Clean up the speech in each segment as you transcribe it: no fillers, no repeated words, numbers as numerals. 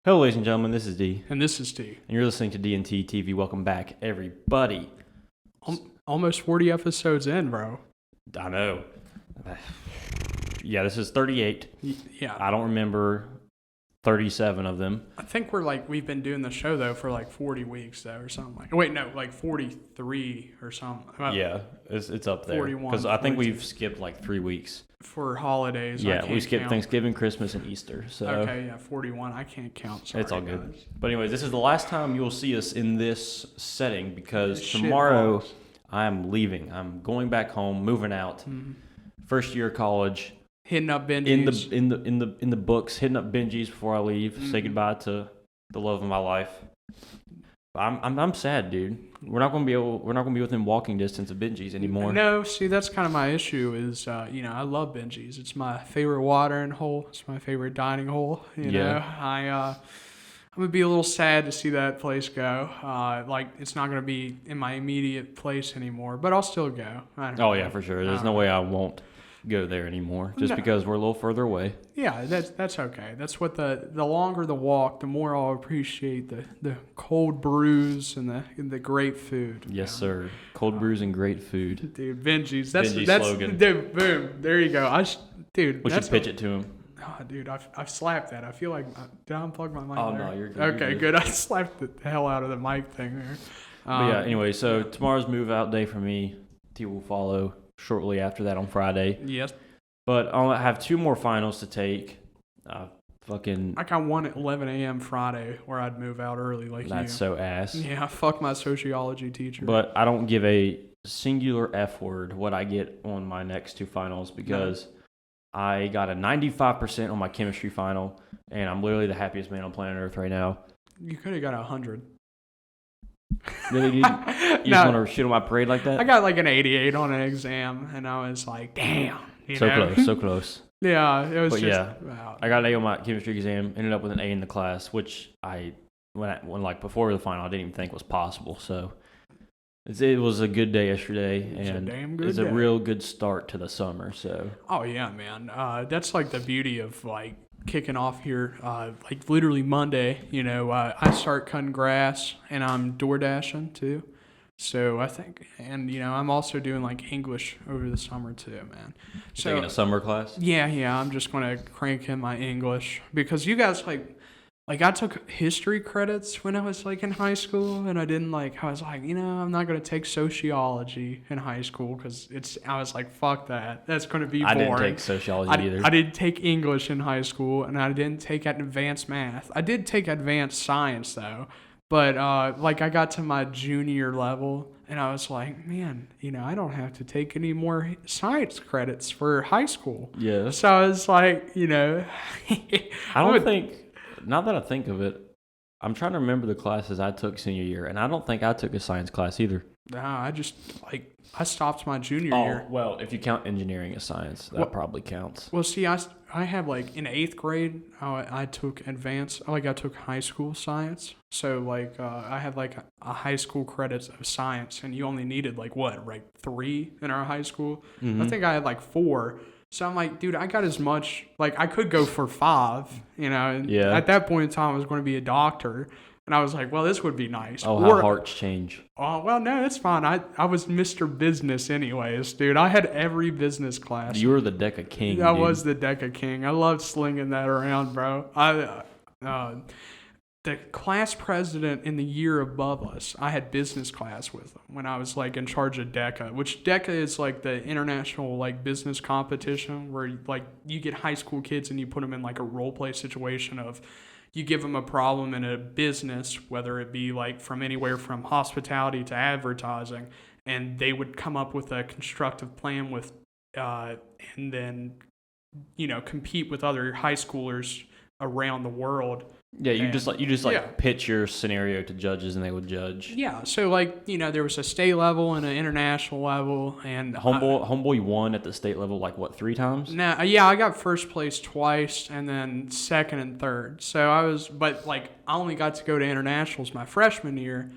Hello, ladies and gentlemen. This is D, And this is T. and you're listening to D&T TV. Welcome back, everybody. Almost 40 episodes in, bro. I know. Yeah, this is 38. Yeah. I don't remember 37 of them. I think we've been doing the show, though, for 40 weeks, though, or something like. Wait, no, 43 or something. Yeah, it's up there. 41, Because I think 42. we've skipped 3 weeks. For holidays. I Yeah, can't we skipped count. Thanksgiving, Christmas, and Easter. So Okay, yeah, 41. I can't count. Sorry, it's all good. guys. But anyways, this is the last time you'll see us in this setting because Shit tomorrow balls. I'm leaving. I'm going back home, moving out. First year of college. Hitting up Benji's. in the books, hitting up Benji's before I leave, say goodbye to the love of my life. I'm sad, dude. We're not gonna be within walking distance of Benji's anymore. No, see, that's kind of my issue is, I love Benji's. It's my favorite watering hole. It's my favorite dining hole. You know, I'm going to be a little sad to see that place go. It's not going to be in my immediate place anymore, but I'll still go. I don't know. Oh yeah, for sure. There's no way I won't go there anymore, just No. because we're a little further away. Yeah, that's okay. That's what the longer the walk, the more I'll appreciate the cold brews and the great food. Yes, sir. Cold brews and great food. Dude, Benji's. That's slogan. Dude, boom. There you go. Dude, We should pitch it to him. Oh, dude, I've slapped that. I feel like did I unplug my mic? Oh, there? no, you're good, Okay, you're good. I slapped the hell out of the mic thing there. But yeah, anyway, so tomorrow's move out day for me. T will follow shortly after that on Friday. Yes. But I'll have 2 more finals to take. I got one at 11 a.m. Friday where I'd move out early like That's you. so ass. Yeah, fuck my sociology teacher. But I don't give a singular F word what I get on my next 2 finals because I got a 95% on my chemistry final, and I'm literally the happiest man on planet Earth right now. You could have got 100. Really, dude? You just want to shit on my parade like that? I got an 88 on an exam, and I was like, damn. So close. Yeah, it was But just. yeah, Wow. I got an A on my chemistry exam, ended up with an A in the class, which when before the final, I didn't even think was possible. So it was a good day yesterday, and a damn good it's day. a real good start to the summer. So Oh yeah, man. That's the beauty of kicking off here. Literally Monday, I start cutting grass and I'm door dashing too. So I think, and I'm also doing English over the summer too, man. So taking a summer class. yeah, I'm just gonna crank in my English because you guys I took history credits when I was in high school, and I didn't I was I'm not gonna take sociology in high school because I was fuck that, that's gonna be boring. I didn't take sociology either. I didn't take English in high school, and I didn't take advanced math. I did take advanced science though, but I got to my junior level, and I was like, man, I don't have to take any more science credits for high school. Yeah. So I was I don't think. Now that I think of it, I'm trying to remember the classes I took senior year, and I don't think I took a science class either. Nah, I just I stopped my junior year. Well, if you count engineering as science, that probably counts. Well, see, I have in 8th grade, I took advanced, I took high school science. So I had a high school credits of science, and you only needed 3 in our high school. I think I had 4. So I'm dude, I got as much, I could go for 5, and Yeah. at that point in time I was going to be a doctor. And I was well, this would be nice. Oh, how hearts change. Oh, well, no, it's fine. I was Mr. Business anyways, dude. I had every business class. You were the Deca King, I dude. was the Deca King. I loved slinging that around, bro. The class president in the year above us, I had business class with him when I was in charge of DECA, which DECA is the international business competition where you get high school kids and you put them in a role play situation of you give them a problem in a business, whether it be from anywhere from hospitality to advertising, and they would come up with a constructive plan with and then compete with other high schoolers around the world. Yeah, you just Yeah. pitch your scenario to judges, and they would judge. Yeah, so there was a state level and an international level, and Homeboy won at the state level 3 times? yeah, I got first place twice, and then second and third. So I only got to go to internationals my freshman year.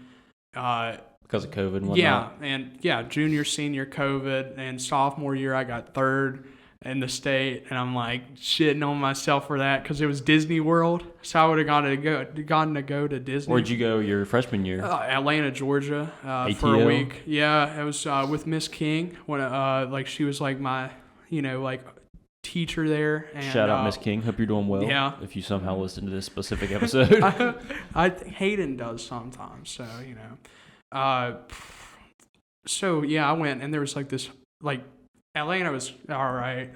Because of COVID and whatnot. Yeah, and junior, senior, COVID, and sophomore year I got third. in the state, and I'm like shitting on myself for that because it was Disney World, so I would have gotten to go to Disney. Where'd you go your freshman year? Atlanta, Georgia, for a week. Yeah, it was with Miss King when like she was like my like teacher there. And, shout out Miss King. Hope you're doing well. Yeah. If you somehow listen to this specific episode, I Hayden does sometimes. So so yeah, I went and there was like this like. Atlanta was all right.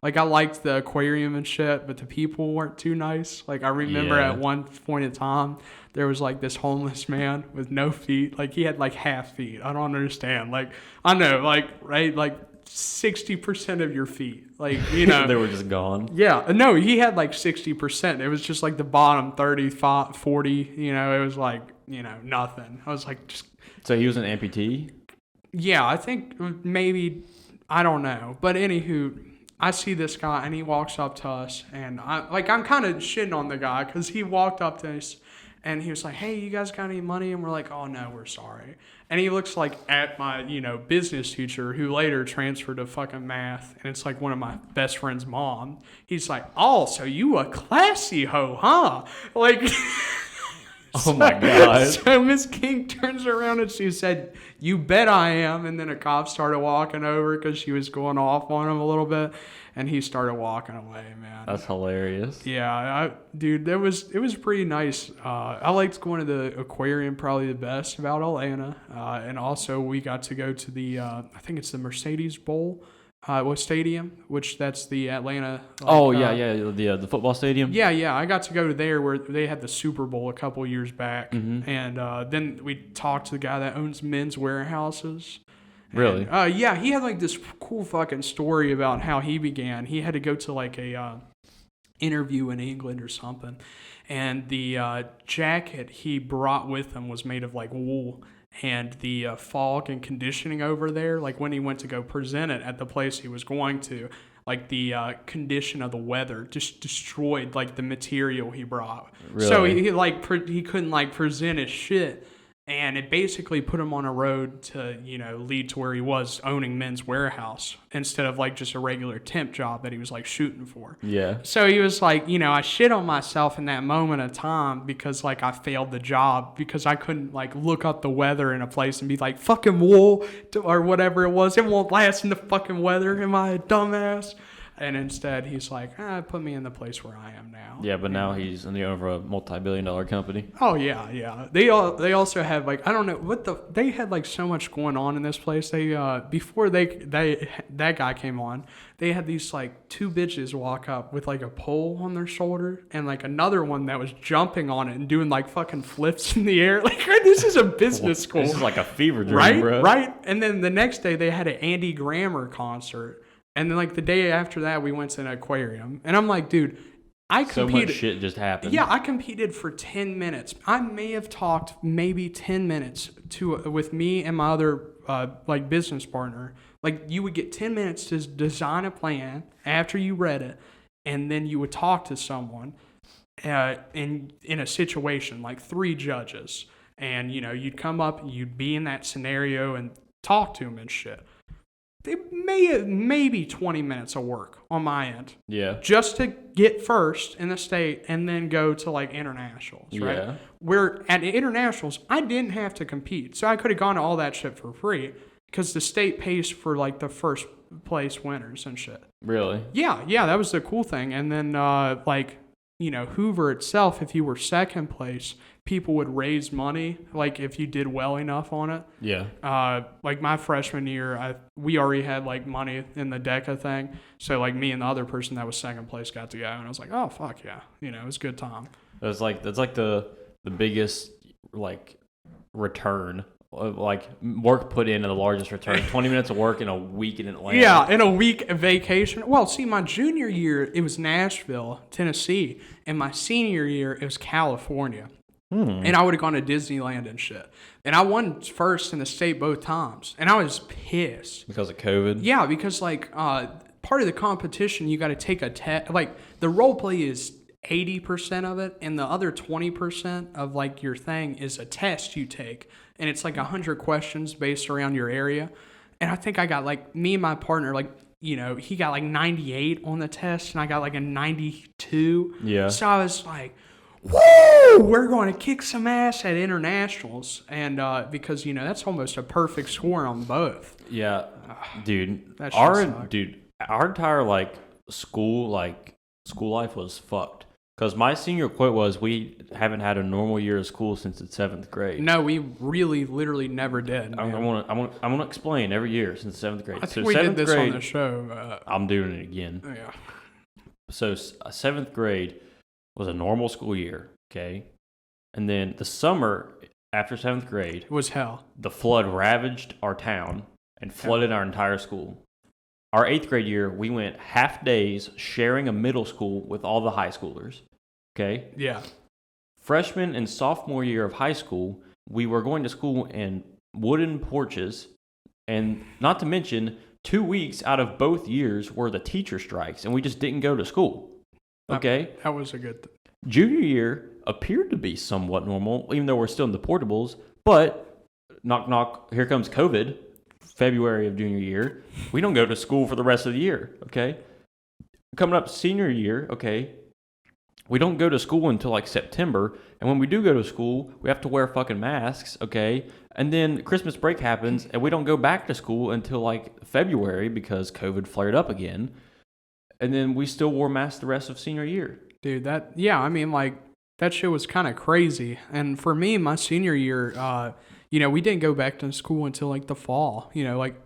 Like I liked the aquarium and shit, but the people weren't too nice. Like I remember at one point in time, there was like this homeless man with no feet. Like he had like half feet. I don't understand. Like I know, like right, like 60% of your feet. Like they were just gone. Yeah, no, he had like 60%. It was just like the bottom 30, 40. It was like nothing. I was like just. So he was an amputee. Yeah, I think maybe. I don't know. But anywho, I see this guy and he walks up to us and I'm kind of shitting on the guy because he walked up to us and he was like, hey, you guys got any money? And we're like, oh, no, we're sorry. And he looks like at my, business teacher who later transferred to fucking math. And it's like one of my best friend's mom. He's like, oh, so you a classy hoe, huh? Like... Oh my God. So Miss King turns around and she said, you bet I am. And then a cop started walking over because she was going off on him a little bit. And he started walking away, man. That's hilarious. Yeah, dude, it was pretty nice. I liked going to the aquarium probably the best about Atlanta. And also we got to go to the, I think it's the Mercedes Bowl. Stadium, which that's the Atlanta. The football stadium. Yeah, I got to go to there where they had the Super Bowl a couple years back, mm-hmm. and then we talked to the guy that owns Men's Warehouses. Really? And, yeah, he had like this cool fucking story about how he began. He had to go to like a interview in England or something, and the jacket he brought with him was made of like wool. And the fog and conditioning over there, like when he went to go present it at the place he was going to, like the condition of the weather just destroyed like the material he brought. Really? So he couldn't like present his shit, and it basically put him on a road to lead to where he was owning Men's Warehouse instead of like just a regular temp job that he was like shooting for. Yeah. So he was like, I shit on myself in that moment of time because like I failed the job because I couldn't like look up the weather in a place and be like fucking wool or whatever it was. It won't last in the fucking weather. Am I a dumbass? And instead, he's like, put me in the place where I am now. Yeah, but now he's in the over a multi-billion-dollar company. Oh yeah. They also have like I don't know they had like so much going on in this place. They before that guy came on, they had these like two bitches walk up with like a pole on their shoulder and like another one that was jumping on it and doing like fucking flips in the air. Like this is a business school. This is like a fever dream, right? bro. Right. And then the next day they had an Andy Grammer concert. And then, like, the day after that, we went to an aquarium. And I'm like, dude, I competed. So much shit just happened. Yeah, I competed for 10 minutes. I may have talked maybe 10 minutes with me and my other, business partner. Like, you would get 10 minutes to design a plan after you read it. And then you would talk to someone in a situation, like 3 judges. And, you'd come up and you'd be in that scenario and talk to them and shit. It maybe 20 minutes of work on my end. Yeah. Just to get first in the state and then go to like internationals, right? Yeah. Where at internationals, I didn't have to compete. So I could have gone to all that shit for free because the state pays for like the first place winners and shit. Really? Yeah, that was the cool thing. And then Hoover itself, if you were second place, people would raise money, like if you did well enough on it. Yeah. Like my freshman year, we already had like money in the DECA thing. So like me and the other person that was second place got to go. And I was like, oh, fuck yeah. It was a good time. That's like the biggest like return. Like work put in the largest return. 20 minutes of work in a week in Atlanta. Yeah, in a week of vacation. Well, see, my junior year, it was Nashville, Tennessee. And my senior year, it was California. And I would have gone to Disneyland and shit. And I won first in the state both times. And I was pissed. Because of COVID? Yeah, because like part of the competition, you got to take a test. Like the role play is 80% of it. And the other 20% of like your thing is a test you take. And it's like 100 questions based around your area. And I think I got like me and my partner, like he got like 98 on the test and I got like a 92. Yeah. So I was like, woo, we're going to kick some ass at internationals. And because, that's almost a perfect score on both. Yeah. Dude, That shit sucked. our entire school life was fucked. Because my senior quote was, we haven't had a normal year of school since the 7th grade. No, we really, literally never did. I'm gonna explain every year since 7th grade. I think we did this on the show. I'm doing it again. Yeah. So 7th grade was a normal school year, okay? And then the summer after 7th grade It was hell. the flood ravaged our town and flooded our entire school. Our 8th grade year, we went half days sharing a middle school with all the high schoolers, okay? Yeah. Freshman and sophomore year of high school, we were going to school in wooden porches, and not to mention, 2 weeks out of both years were the teacher strikes, and we just didn't go to school, okay? That was a good thing. Junior year appeared to be somewhat normal, even though we're still in the portables, but knock, knock, here comes COVID. February of junior year, we don't go to school for the rest of the year, okay? Coming up senior year, okay, we don't go to school until September, and when we do go to school, we have to wear fucking masks, okay? And then Christmas break happens, and we don't go back to school until February because COVID flared up again, and then we still wore masks the rest of senior year. Dude, that shit was kind of crazy. And for me, my senior year, we didn't go back to school until the fall,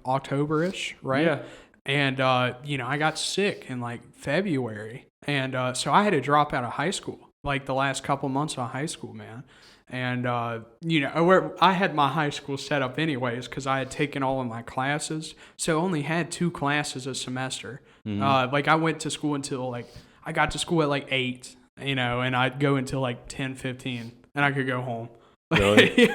October-ish, right? Yeah. And, I got sick in February. And so I had to drop out of high school, the last couple months of high school, man. And, I had my high school set up anyways because I had taken all of my classes. So I only had 2 classes a semester. Mm-hmm. I went to school until, I got to school at 8, and I'd go until 10:15, and I could go home. Really?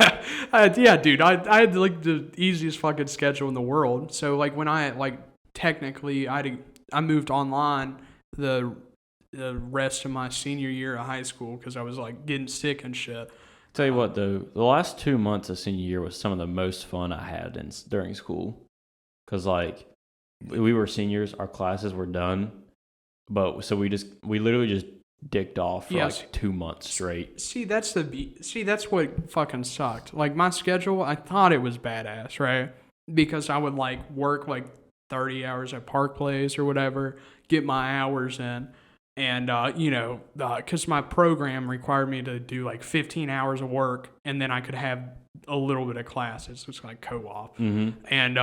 Yeah, dude. I had the easiest fucking schedule in the world. So when I technically I moved online the rest of my senior year of high school because I was getting sick and shit. Tell you what though, the last 2 months of senior year was some of the most fun I had during school, because we were seniors, our classes were done, but so we literally just dicked off for 2 months straight. See, that's what fucking sucked. My schedule, I thought it was badass, right? Because I would work 30 hours at Park Place or whatever, get my hours in, and because my program required me to do 15 hours of work, and then I could have a little bit of classes. It was co-op, and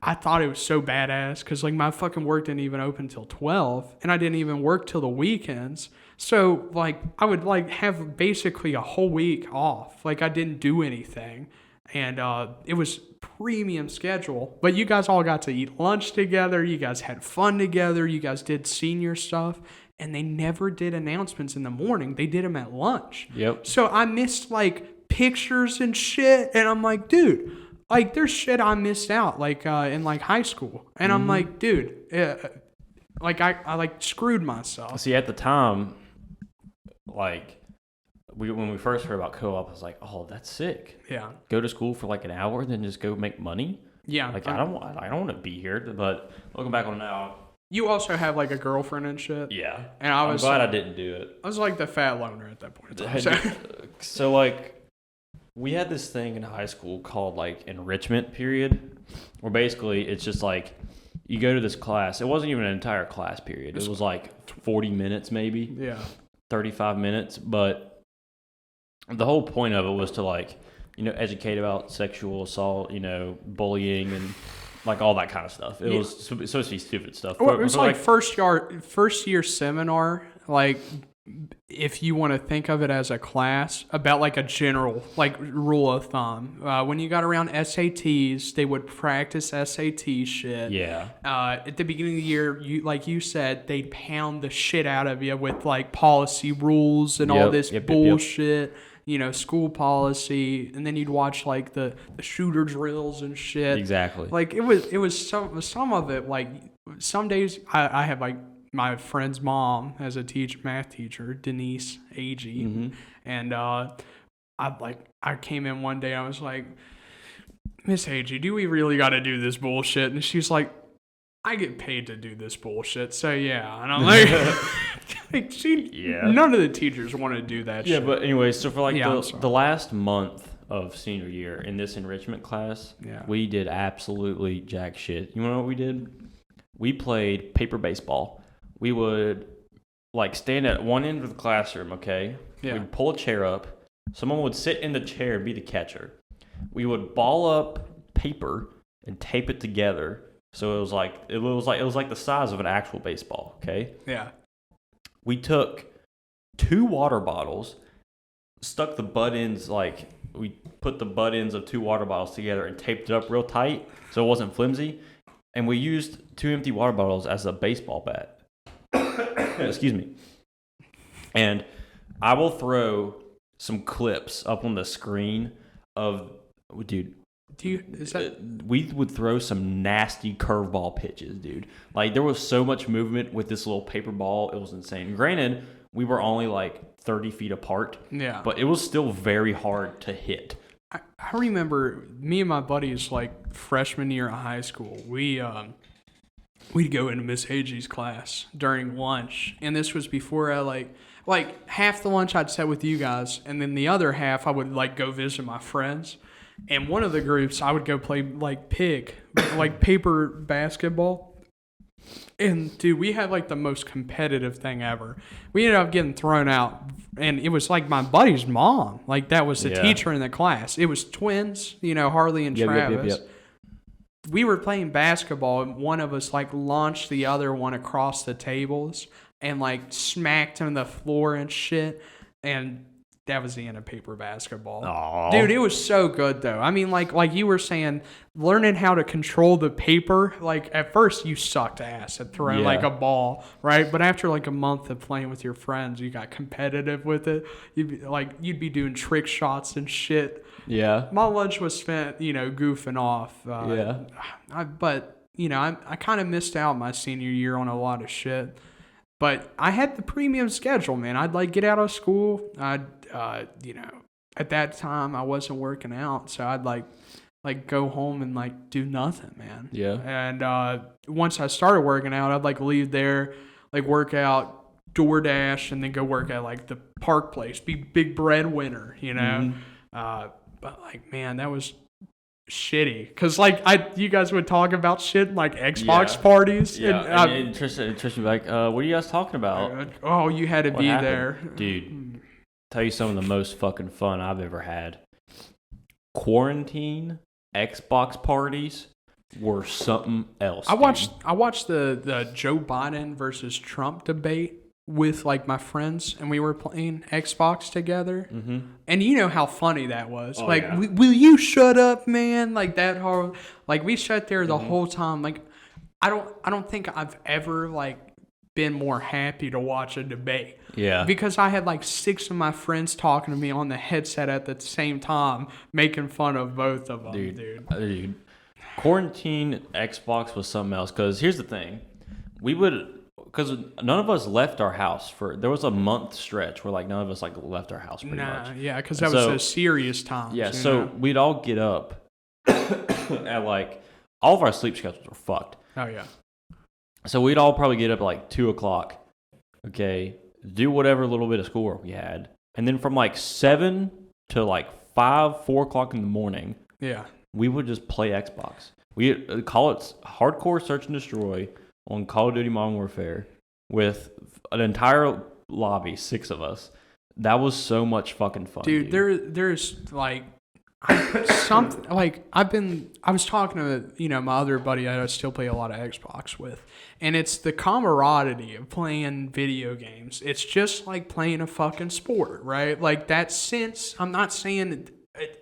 I thought it was so badass because my fucking work didn't even open till 12, and I didn't even work till the weekends. So I would have basically a whole week off. I didn't do anything, and it was premium schedule. But you guys all got to eat lunch together. You guys had fun together. You guys did senior stuff, and they never did announcements in the morning. They did them at lunch. Yep. So I missed pictures and shit, and I'm dude. There's shit I missed out, in high school. And I'm dude, I screwed myself. See, at the time, when we first heard about co-op, I was oh, that's sick. Yeah. Go to school for an hour, then just go make money. Yeah. I don't want to be here. But looking back on it now, you also have a girlfriend and shit. yeah. And I'm glad I didn't do it. I was the fat loner at that point. In time, so we had this thing in high school called enrichment period, where basically it's just you go to this class. It wasn't even an entire class period. It was 40 minutes maybe. Yeah. 35 minutes. But the whole point of it was to educate about sexual assault, bullying and all that kind of stuff. It was supposed to be stupid stuff. Well, it was first year seminar, if you want to think of it as a class, about a general rule of thumb. When you got around SATs, they would practice SAT shit. Yeah. At the beginning of the year, you said, they'd pound the shit out of you with policy rules and all this bullshit. School policy, and then you'd watch the shooter drills and shit. Exactly. It was some of it. Some days I have my friend's mom as a math teacher, Denise Agee, and I came in one day. I was Miss Agee, do we really got to do this bullshit? And she's I get paid to do this bullshit, so yeah. And I'm like, none of the teachers want to do that shit. Yeah, but anyway, so for like Yeah, the last month of senior year in this enrichment class, we did absolutely jack shit. You know what we did? We played paper baseball. We would like stand at one end of the classroom, okay? Yeah. We'd pull a chair up. Someone would sit in the chair and be the catcher. We would ball up paper and tape it together. So it was like the size of an actual baseball, okay? Yeah. We took 2 water bottles, stuck the butt ends we put the butt ends of 2 water bottles together and taped it up real tight so it wasn't flimsy, and we used 2 empty water bottles as a baseball bat. Excuse me. And I will throw some clips up on the screen of, dude. We would throw some nasty curveball pitches, dude. Like, there was so much movement with this little paper ball. It was insane. Granted, we were only like 30 feet apart. Yeah. But it was still very hard to hit. I remember me and my buddies, like, freshman year of high school, we'd go into Miss Hagee's class during lunch. And this was before I, like half the lunch I'd sit with you guys. And then the other half I would, like, go visit my friends. And one of the groups, I would go play, like, paper basketball. And, dude, we had, like, the most competitive thing ever. We ended up getting thrown out. And it was, like, my buddy's mom. Like, that was the teacher in the class. It was twins, Harley and Travis. Yep. We were playing basketball, and one of us, like, launched the other one across the tables and, like, smacked him on the floor and shit. And that was the end of paper basketball. Aww. Dude, it was so good, though. I mean, like you were saying, learning how to control the paper, like, at first you sucked ass at throwing, like, a ball, right? But after, like, a month of playing with your friends, you got competitive with it. You'd be doing trick shots and shit. Yeah. My lunch was spent, goofing off. I kind of missed out my senior year on a lot of shit. But I had the premium schedule, man. I'd, like, get out of school. At that time I wasn't working out, so I'd like go home and, like, do nothing, man. Yeah. And once I started working out, I'd, like, leave there, like, work out, DoorDash, and then go work at, like, the park place, be big breadwinner, Mm-hmm. But, like, man, that was shitty, because, like, you guys would talk about shit like Xbox parties. Yeah. And Tristan would be like, what are you guys talking about? You had to be happened? There, dude. Tell you some of the most fucking fun I've ever had. Quarantine Xbox parties were something else. I watched the Joe Biden versus Trump debate with, like, my friends, and we were playing Xbox together. Mm-hmm. And you know how funny that was. Will you shut up, man? Like, that hard. Like, we sat there the whole time. Like, I don't think I've ever, like, been more happy to watch a debate. Yeah. Because I had, like, 6 of my friends talking to me on the headset at the same time, making fun of both of them, dude. Quarantine Xbox was something else, because here's the thing. Because none of us left our house there was a month stretch where, like, none of us, like, left our house pretty much. Yeah, because that was a serious time. Yeah, so we'd all get up at, like, all of our sleep schedules were fucked. Oh, yeah. So we'd all probably get up at, like, 2 o'clock, okay, do whatever little bit of schoolwork we had. And then from, like, 7 to, like, 4 o'clock in the morning, we would just play Xbox. We call it Hardcore Search and Destroy on Call of Duty Modern Warfare with an entire lobby, 6 of us. That was so much fucking fun, dude. There's, like, something, like, I was talking to, my other buddy I still play a lot of Xbox with, and it's the camaraderie of playing video games. It's just like playing a fucking sport, right? Like, that sense, I'm not saying,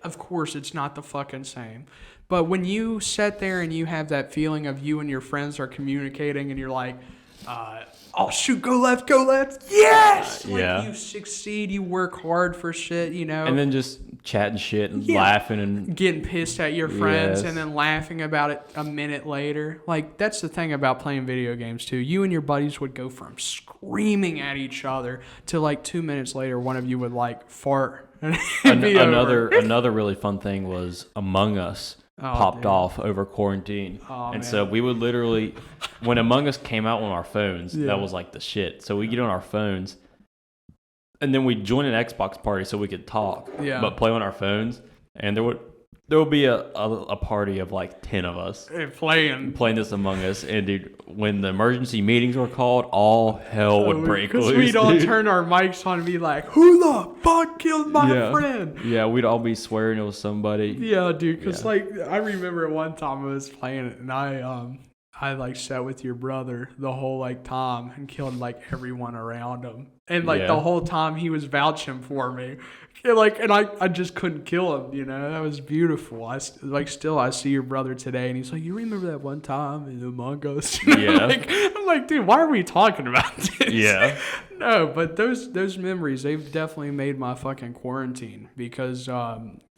of course it's not the fucking same, but when you sit there and you have that feeling of you and your friends are communicating and you're like, oh, shoot, go left, yes! You succeed, you work hard for shit, And then just chatting shit and laughing and getting pissed at your friends and then laughing about it a minute later. Like, that's the thing about playing video games, too. You and your buddies would go from screaming at each other to, like, 2 minutes later, one of you would, like, fart. Another really fun thing was Among Us. popped dude. off over quarantine. Oh, and man. so we would literally, when Among Us came out on our phones, Yeah. that was like the shit. So we get on our phones, and then we join an Xbox party so we could talk, Yeah. but play on our phones. And there would be a party of like 10 of us Playing. playing this Among Us. And dude, when the emergency meetings were called, all hell would break loose. Because we'd all dude. turn our mics on and be like, who the fuck killed my friend? Yeah, we'd all be swearing it was somebody. Yeah, dude. Because Yeah. like I remember one time I was playing it and I like sat with your brother the whole like time and killed like everyone around him. And like Yeah. the whole time he was vouching for me. And I just couldn't kill him, you know. That was beautiful. I see your brother today and he's like, you remember that one time in Among Us? Yeah. I'm like, dude, why are we talking about this? Yeah. No, but those memories, they've definitely made my fucking quarantine because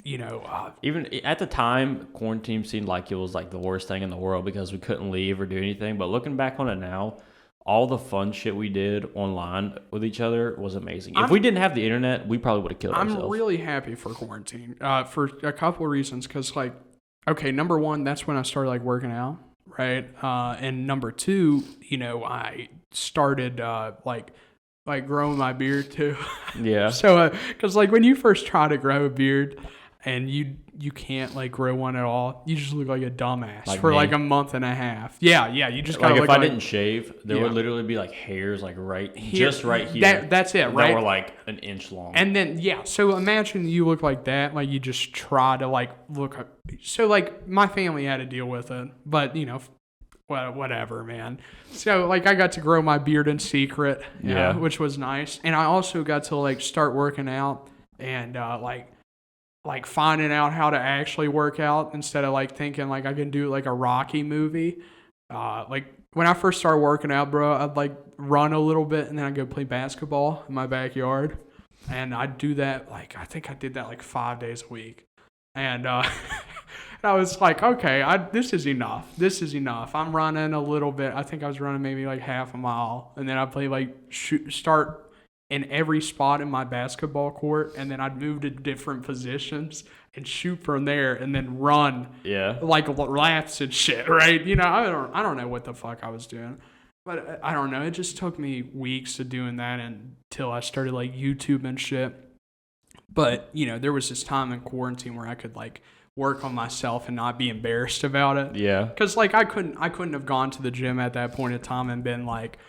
Even at the time, quarantine seemed like it was like the worst thing in the world because we couldn't leave or do anything. But looking back on it now, all the fun shit we did online with each other was amazing. If we didn't have the internet, we probably would have killed ourselves. I'm really happy for quarantine for a couple of reasons. Because, like, okay, number one, that's when I started, like, working out, right? And number two, I started, like growing my beard, too. Yeah. So, because, like, when you first try to grow a beard and you can't, like, grow one at all, you just look like a dumbass Like for, me. like, a month and a half. Yeah, you just gotta Like look if I like... didn't shave, there Yeah. would literally be like hairs like right Here- here. That's it, right? That were like an inch long. And then, so imagine you look like that, like you just try to like look. So like my family had to deal with it, but whatever, man. So like I got to grow my beard in secret, Yeah. which was nice. And I also got to like start working out and like finding out how to actually work out instead of like thinking like I can do like a Rocky movie. Like when I first started working out, bro, I'd like run a little bit and then I'd go play basketball in my backyard. And I'd do that, like, I think I did that like 5 days a week. And I was like, okay, this is enough. This is enough. I'm running a little bit. I think I was running maybe like half a mile. And then I'd play like start in every spot in my basketball court. And then I'd move to different positions and shoot from there and then run yeah. like laps and shit, right? I don't know what the fuck I was doing. But I don't know. It just took me weeks to doing that until I started like YouTube and shit. But, there was this time in quarantine where I could like work on myself and not be embarrassed about it. Yeah. Because like I couldn't have gone to the gym at that point in time and been like,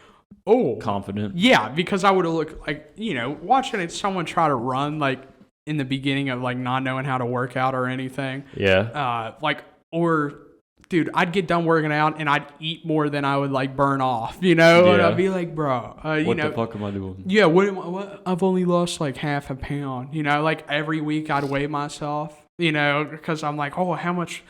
oh. Confident. Yeah, because I would have looked like, watching someone try to run like in the beginning of like not knowing how to work out or anything. Yeah. Dude, I'd get done working out and I'd eat more than I would like burn off, And Yeah. I'd be like, bro, What the fuck am I doing? Yeah, what? I've only lost like half a pound, Like every week I'd weigh myself, because I'm like, oh, how much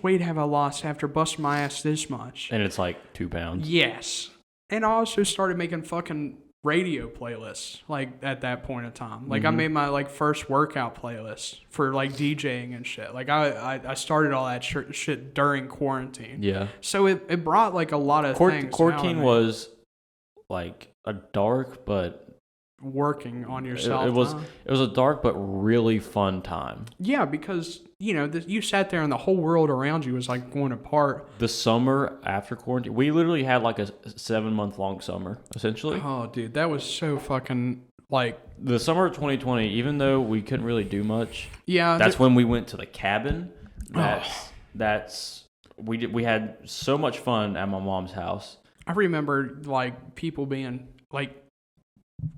weight have I lost after busting my ass this much? And it's like 2 pounds. Yes, and I also started making fucking radio playlists like at that point in time. Like I made my like first workout playlist for like DJing and shit. Like I started all that shit during quarantine. Yeah. So it brought like a lot of things. Quarantine was like a dark but working on yourself. it was huh? it was a dark but really fun time. Yeah, because you sat there and the whole world around you was like going apart. The summer after quarantine, we literally had like a 7-month long summer essentially. Oh, dude, that was so fucking like The summer of 2020, even though we couldn't really do much. Yeah, That's when we went to the cabin. We had so much fun at my mom's house. I remember like people being like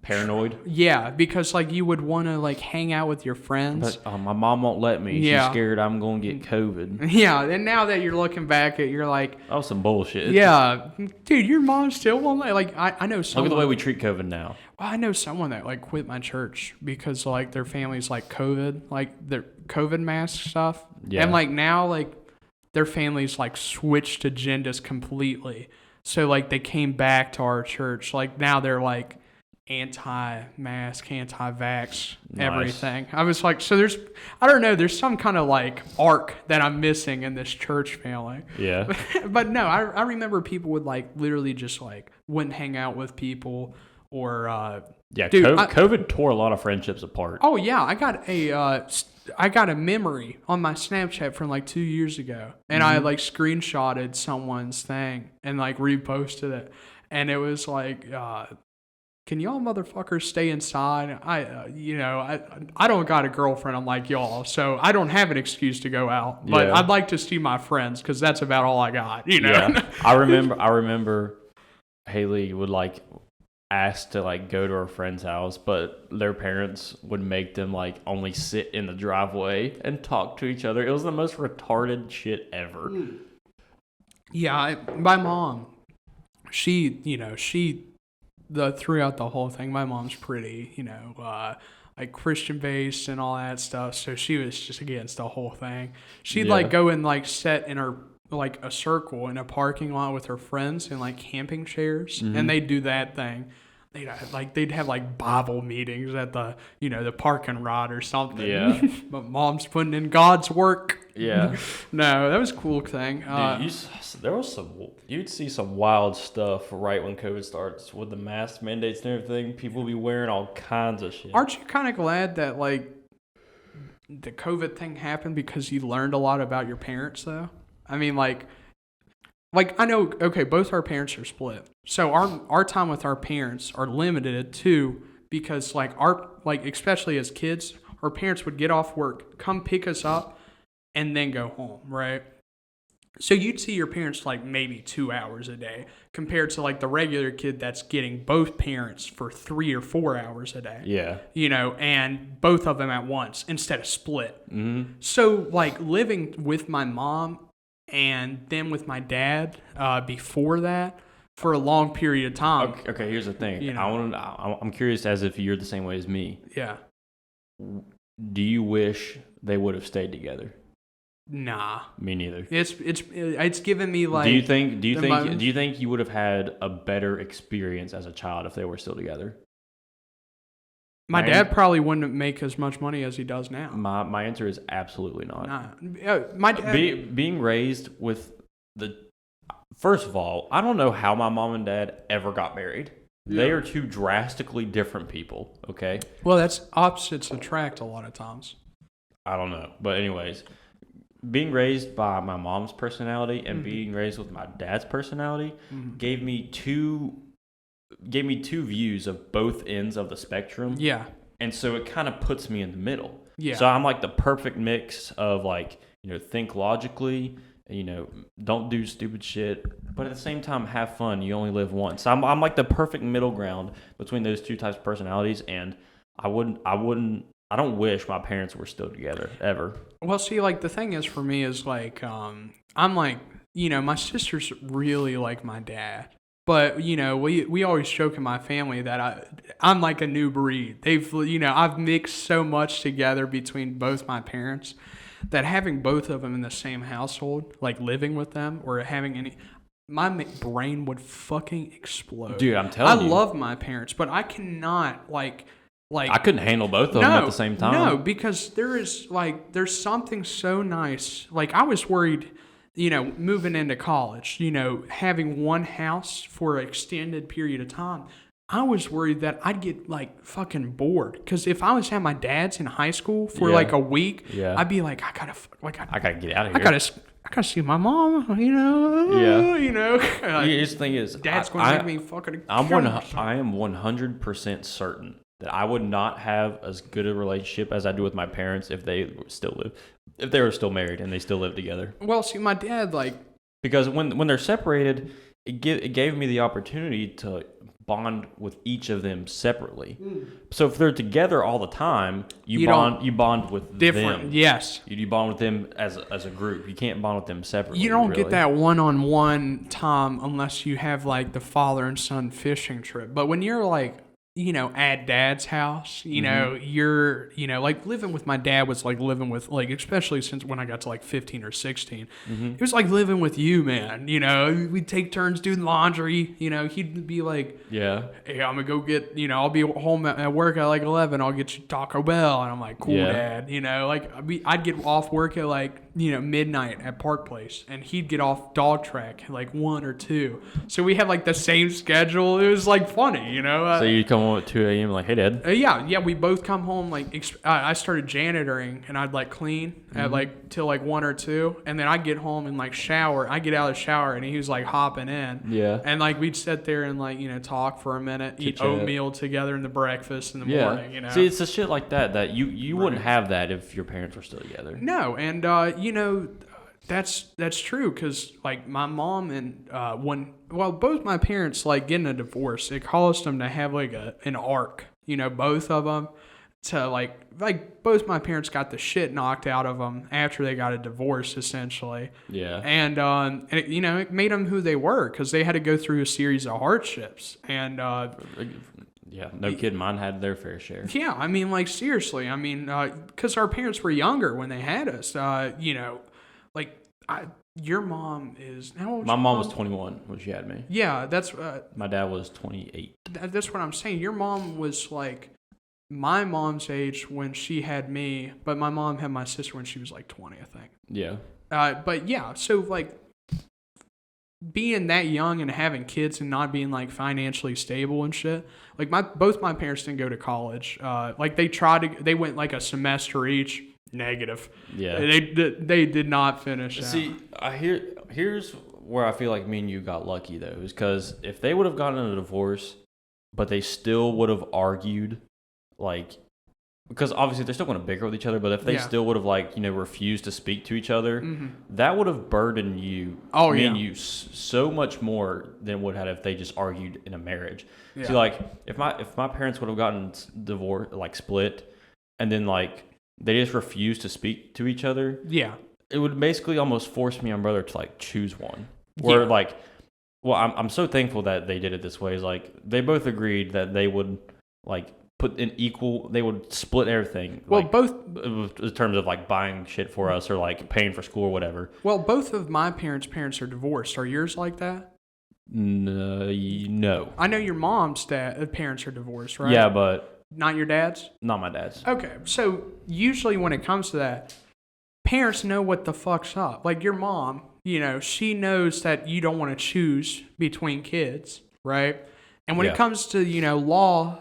Paranoid. Yeah, because like you would want to like hang out with your friends. But my mom won't let me. Yeah. She's scared I'm going to get COVID. Yeah, and now that you're looking back at, you're like, That was some bullshit. yeah, dude, your mom still won't let. Like I know someone. Look at the way we treat COVID now. Well, I know someone that like quit my church because like their family's like COVID, like their COVID mask stuff. Yeah. And like now like their family's like switched agendas completely. So like they came back to our church. Like now they're like anti-mask, anti-vax, Nice. everything. I was like, so I don't know, there's some kind of like arc that I'm missing in this church family. Yeah. But no, I remember people would like literally just like wouldn't hang out with people or Yeah, dude, COVID tore a lot of friendships apart. oh yeah, I got I got a memory on my Snapchat from like 2 years ago, and I like screenshotted someone's thing and like reposted it, and it was like, can y'all motherfuckers stay inside? I don't got a girlfriend. I'm like y'all, so I don't have an excuse to go out. But I'd like to see my friends because that's about all I got. Yeah. I remember Haley would like ask to like go to her friend's house, but their parents would make them like only sit in the driveway and talk to each other. It was the most retarded shit ever. Yeah, my mom, she throughout the whole thing, my mom's pretty, like Christian based and all that stuff. So she was just against the whole thing. She'd like go and like sit in her like a circle in a parking lot with her friends in like camping chairs, and they'd do that thing. They'd have like Bible meetings at the the parking lot or something. Yeah. But mom's putting in God's work. Yeah. No, that was a cool thing. Dude, you'd see some wild stuff right when COVID starts with the mask mandates and everything. People be wearing all kinds of shit. Aren't you kind of glad that like the COVID thing happened because you learned a lot about your parents though? I mean, like I know, okay, both our parents are split. So our time with our parents are limited too, because especially as kids, our parents would get off work, come pick us up, and then go home, right? So you'd see your parents like maybe 2 hours a day compared to like the regular kid that's getting both parents for 3 or 4 hours a day. Yeah. And both of them at once instead of split. Mm-hmm. So like living with my mom and then with my dad before that for a long period of time. Okay, here's the thing. I'm curious as if you're the same way as me. Yeah. Do you wish they would have stayed together? Nah. Me neither. It's given me like. Do you think you would have had a better experience as a child if they were still together? My dad probably wouldn't make as much money as he does now. My answer is absolutely not. Nah. My dad, being raised with first of all, I don't know how my mom and dad ever got married. Yeah. They are two drastically different people. Okay. Well, that's opposites attract a lot of times. I don't know, but anyways, being raised by my mom's personality and being raised with my dad's personality gave me two views of both ends of the spectrum. Yeah. And so it kind of puts me in the middle. Yeah. So I'm like the perfect mix of like, think logically, don't do stupid shit, but at the same time have fun. You only live once. I'm like the perfect middle ground between those two types of personalities, and I don't wish my parents were still together ever. Well, see, like the thing is for me is like I'm like, my sisters really like my dad. But, we always joke in my family that I'm like a new breed. I've mixed so much together between both my parents that having both of them in the same household, like living with them or having my brain would fucking explode. Dude, I'm telling you. I love my parents, but I cannot like I couldn't handle both of them at the same time. No, because there's something so nice. Like I was worried, moving into college, having one house for an extended period of time, I was worried that I'd get like fucking bored. Because if I was at my dad's in high school for like a week, I'd be like, I gotta get out of here. I gotta see my mom. The thing is, Dad's gonna make me fucking. I am 100% certain that I would not have as good a relationship as I do with my parents if they were still married and they still live together. Well, see, my dad because when they're separated, it gave me the opportunity to bond with each of them separately. So if they're together all the time, you bond with different them. Yes, you bond with them as a group. You can't bond with them separately. You don't get that one-on-one time unless you have like the father and son fishing trip. But when you're like, at dad's house, you're, like living with my dad was like living with, like, especially since when I got to like 15 or 16, it was like living with you, man. We'd take turns doing laundry. He'd be like, hey, I'm gonna go get, I'll be home at work at like 11. I'll get you Taco Bell. And I'm like, cool, Dad. I'd get off work at like, midnight at Park Place, and he'd get off dog track at like 1 or 2. So we had like the same schedule. It was like funny, So you'd come home at 2 a.m. like, hey, Dad. Yeah, we both come home like I started janitoring and I'd like clean at like till like 1 or 2, and then I'd get home and like shower. I get out of the shower and he was like hopping in. Yeah. And like we'd sit there and like talk for a minute, eat oatmeal together in the breakfast in the morning. See, it's the shit like that you wouldn't have that if your parents were still together. No, and that's true, because like my mom and both my parents like getting a divorce, it caused them to have like an arc, both of them, to like both my parents got the shit knocked out of them after they got a divorce, essentially. Yeah. And it made them who they were, because they had to go through a series of hardships. And yeah, no kid, mine had their fair share. Yeah, I mean, like, seriously, I mean, because our parents were younger when they had us, your mom is... How old? My mom was 21 when she had me. Yeah, that's... my dad was 28. That's what I'm saying. Your mom was, like, my mom's age when she had me, but my mom had my sister when she was, like, 20, I think. Yeah. But, yeah, so, like, being that young and having kids and not being, like, financially stable and shit, like, both my parents didn't go to college. Like, they went, like, a semester each. Negative. Yeah. They did not finish. See, here's where I feel like me and you got lucky though, is because if they would have gotten a divorce, but they still would have argued, like, because obviously they're still going to bicker with each other, but if they still would have refused to speak to each other, that would have burdened you, me and you, so much more than would have if they just argued in a marriage. Yeah. See, like if my parents would have gotten divorced, like split, and then like they just refused to speak to each other. Yeah. It would basically almost force me and brother to like choose one. Where I'm so thankful that they did it this way. Is like they both agreed that they would like they would split everything. Well, like, both in terms of like buying shit for us or like paying for school or whatever. Well, both of my parents are divorced. Are yours like that? No. I know your mom's parents are divorced, right? Yeah, but not your dad's? Not my dad's. Okay, so usually when it comes to that, parents know what the fuck's up. Like your mom, she knows that you don't want to choose between kids, right? And when it comes to, law,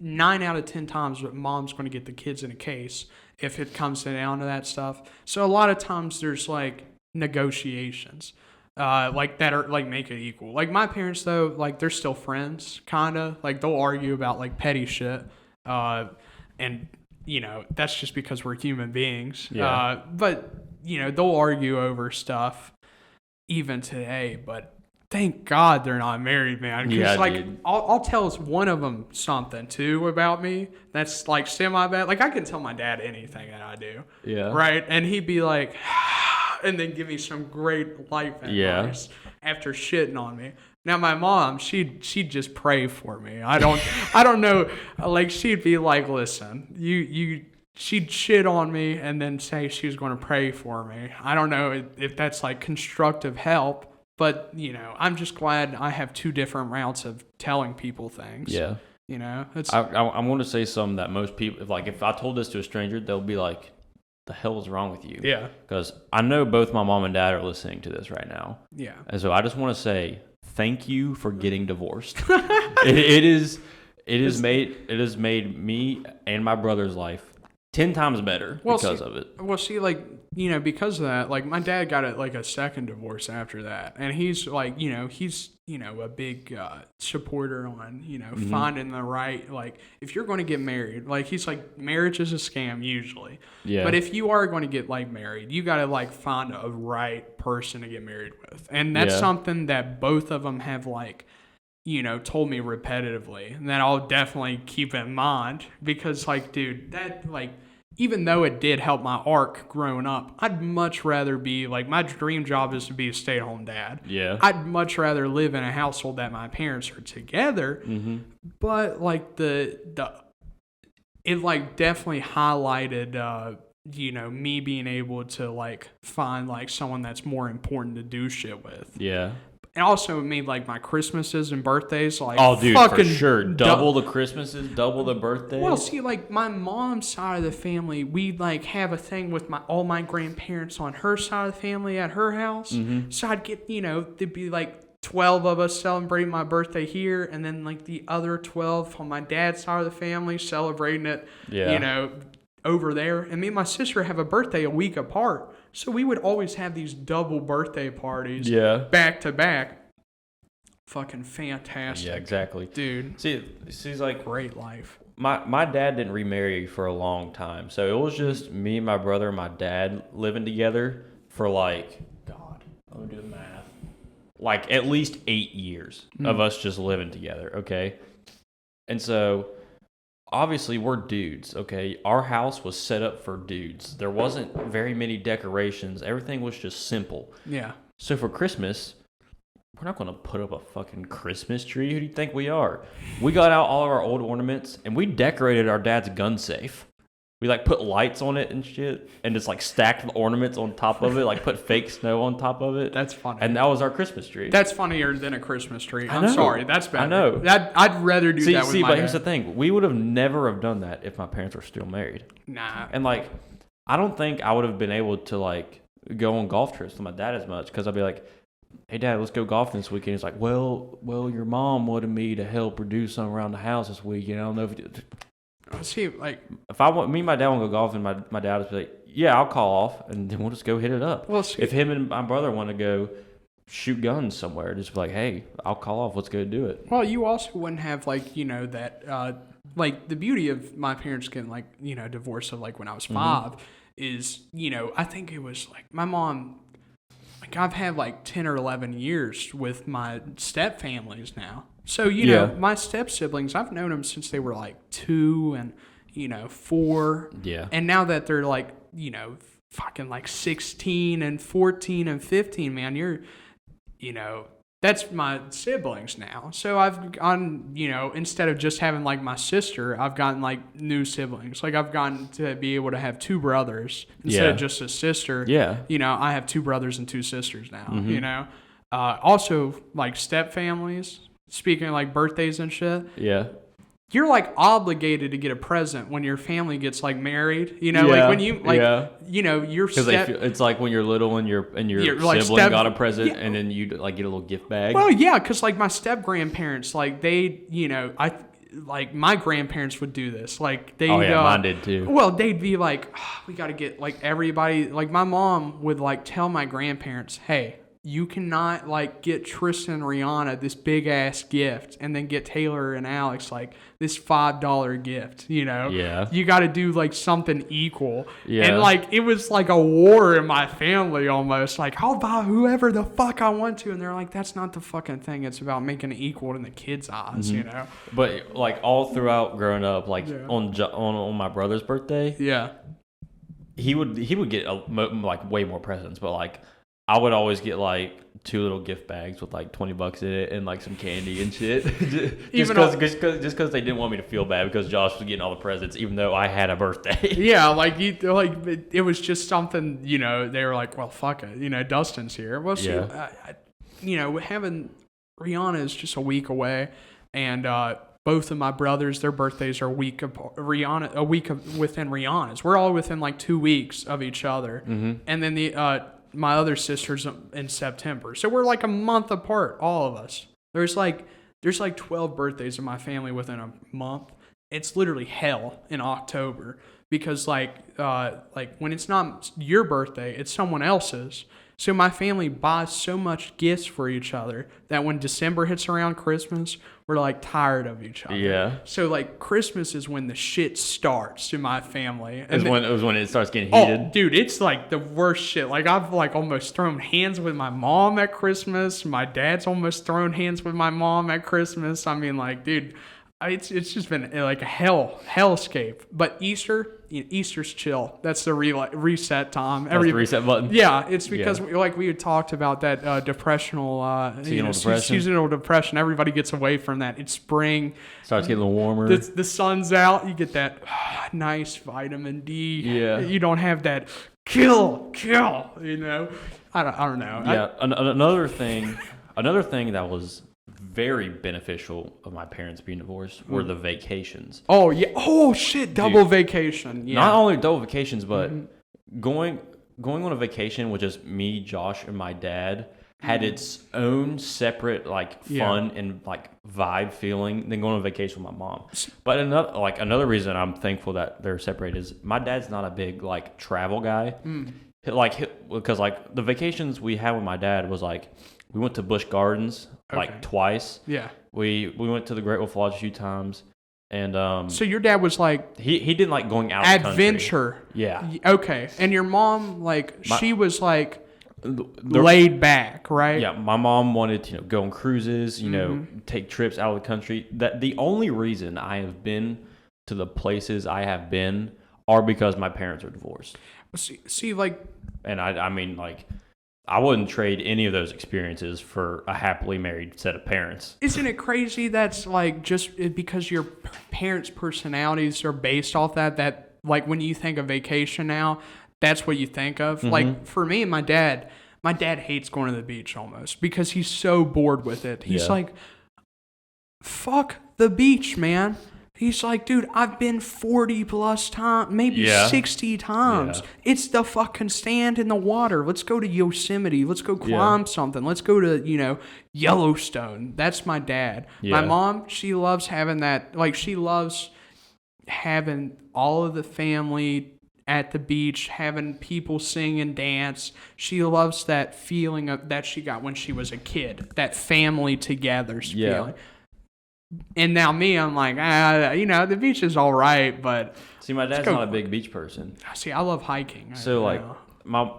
9 out of 10 times mom's going to get the kids in a case if it comes down to that stuff. So a lot of times there's like negotiations. Like that are like make it equal. Like my parents though, like they're still friends, kinda. Like they'll argue about like petty shit, and that's just because we're human beings. Yeah. But they'll argue over stuff even today. But thank God they're not married, man. Because I'll tell one of them something too about me that's like semi bad. Like I can tell my dad anything that I do. Yeah. Right, and he'd be like. And then give me some great life advice after shitting on me. Now my mom, she'd just pray for me. I don't know. Like she'd be like, listen, she'd shit on me and then say she was going to pray for me. I don't know if that's like constructive help, but I'm just glad I have two different routes of telling people things. Yeah. I want to say something that most people, if I told this to a stranger, they'll be like, the hell is wrong with you? Yeah. Because I know both my mom and dad are listening to this right now. Yeah. And so I just want to say thank you for getting divorced. it has made me and my brother's life 10 times better because of it. Well, see, because of that, like my dad got a second divorce after that, and he's like, he's a big supporter on finding the right, like if you're going to get married, like he's like marriage is a scam usually. Yeah. But if you are going to get like married, you got to like find a right person to get married with, and that's something that both of them have like. Told me repetitively, and that I'll definitely keep in mind because, like, dude, that, like, even though it did help my arc growing up, I'd much rather be, like, my dream job is to be a stay-at-home dad. Yeah. I'd much rather live in a household that my parents are together, but, like, it, like, definitely highlighted, me being able to, like, find, like, someone that's more important to do shit with. Yeah. It also made like my Christmases and birthdays like for sure. Double the Christmases, double the birthdays. Well, see, like my mom's side of the family, we like have a thing with all my grandparents on her side of the family at her house. So I'd get, there'd be like 12 of us celebrating my birthday here, and then like the other 12 on my dad's side of the family celebrating it, over there. And me and my sister have a birthday a week apart. So we would always have these double birthday parties back to back. Fucking fantastic. Yeah, exactly. Dude. She's like, great life. My dad didn't remarry for a long time. So it was just me, my brother, and my dad living together for like, God, let me do the math. Like at least 8 years of us just living together, okay? And so obviously we're dudes, okay? Our house was set up for dudes. There wasn't very many decorations. Everything was just simple. Yeah. So for Christmas, we're not going to put up a fucking Christmas tree. Who do you think we are? We got out all of our old ornaments and we decorated our dad's gun safe. We like put lights on it and shit, and just like stacked the ornaments on top of it, like put fake snow on top of it. That's funny. And that was our Christmas tree. That's funnier than a Christmas tree. I know. I'm sorry, that's better. I know. I'd rather do that with my but dad. here's the thing: we would have never have done that if my parents were still married. Nah. And like, I don't think I would have been able to like go on golf trips with my dad as much because I'd be like, "Hey, Dad, let's go golfing this weekend." He's like, "Well, your mom wanted me to help her do something around the house this weekend. I don't know if." See, like, if I want me and my dad want to go golfing, my dad would be like, "Yeah, I'll call off, and then we'll just go hit it up." Well, see, if him and my brother want to go shoot guns somewhere, just be like, "Hey, I'll call off. Let's go do it." Well, you also wouldn't have like that. Like the beauty of my parents getting like divorced of like when I was 5 is I think it was like my mom. Like I've had like 10 or 11 years with my step families now. So, my step siblings, I've known them since they were like 2 and, 4. Yeah. And now that they're like, fucking like 16 and 14 and 15, man, that's my siblings now. So I've gotten, instead of just having like my sister, I've gotten like new siblings. Like I've gotten to be able to have 2 brothers instead of just a sister. Yeah. I have 2 brothers and 2 sisters now, also like step families. Speaking of like birthdays and shit, you're like obligated to get a present when your family gets like married. Like when you like, your step. It's like when you're little and your like sibling got a present and then you like get a little gift bag. Well, yeah, because like my step grandparents, like they, like my grandparents would do this. Like they, mine did too. Well, they'd be like, we got to get like everybody. Like my mom would like tell my grandparents, hey, you cannot like get Tristan and Rihanna this big ass gift and then get Taylor and Alex like this $5 gift, Yeah. You got to do like something equal. Yeah. And like it was like a war in my family almost. Like I'll buy whoever the fuck I want to, and they're like, that's not the fucking thing. It's about making it equal in the kids' eyes, But like all throughout growing up, like on my brother's birthday, he would get like way more presents, but like I would always get like 2 little gift bags with like $20 in it and like some candy and shit. just because they didn't want me to feel bad because Josh was getting all the presents even though I had a birthday. Yeah, like it was just something, they were like, well, fuck it, Dustin's here. Well, see, having Rihanna is just a week away, and both of my brothers, their birthdays are a week apart. Within Rihanna's. We're all within like 2 weeks of each other, and then my other sister's in September. So we're like a month apart, all of us. There's like 12 birthdays in my family within a month. It's literally hell in October because like when it's not your birthday, it's someone else's. So my family buys so much gifts for each other that when December hits around Christmas, we're like tired of each other. Yeah. So like Christmas is when the shit starts in my family. It was when it starts getting heated. Oh, dude, it's like the worst shit. Like I've like almost thrown hands with my mom at Christmas. My dad's almost thrown hands with my mom at Christmas. I mean, like, dude, it's just been like a hellscape. But Easter's chill. That's the reset time. That's the reset button. Yeah, it's because we had talked about that seasonal depression. Everybody gets away from that. It's spring. Starts getting a little warmer. The sun's out. You get that nice vitamin D. Yeah. You don't have that kill. I don't know. Yeah. Another thing that was very beneficial of my parents being divorced were the vacations. Oh yeah. Oh shit. Double vacation. Yeah. Not only double vacations, but going on a vacation with just me, Josh, and my dad had its own separate like fun and like vibe feeling than going on vacation with my mom. But another reason I'm thankful that they're separated is my dad's not a big like travel guy. Because like the vacations we had with my dad was like we went to Busch Gardens like twice. Yeah. We went to the Great Wolf Lodge a few times. And so your dad was like he didn't like going out adventure. Of the country. Yeah. Okay. And your mom she was like laid back, right? Yeah, my mom wanted to go on cruises, take trips out of the country. That the only reason I have been to the places I have been are because my parents are divorced. See, like, and I mean, like, I wouldn't trade any of those experiences for a happily married set of parents. Isn't it crazy that's like just because your parents' personalities are based off that like when you think of vacation now, that's what you think of. Like for me and my dad hates going to the beach almost because he's so bored with it. He's like, fuck the beach, man. He's like, dude, I've been 40 plus times, maybe 60 times. Yeah. It's the fucking stand in the water. Let's go to Yosemite. Let's go climb something. Let's go to, Yellowstone. That's my dad. Yeah. My mom, she loves having that. Like, she loves having all of the family at the beach, having people sing and dance. She loves that feeling that she got when she was a kid, that family together feeling. And now me, I'm like, the beach is all right, but... See, my dad's not a big beach person. See, I love hiking. So, my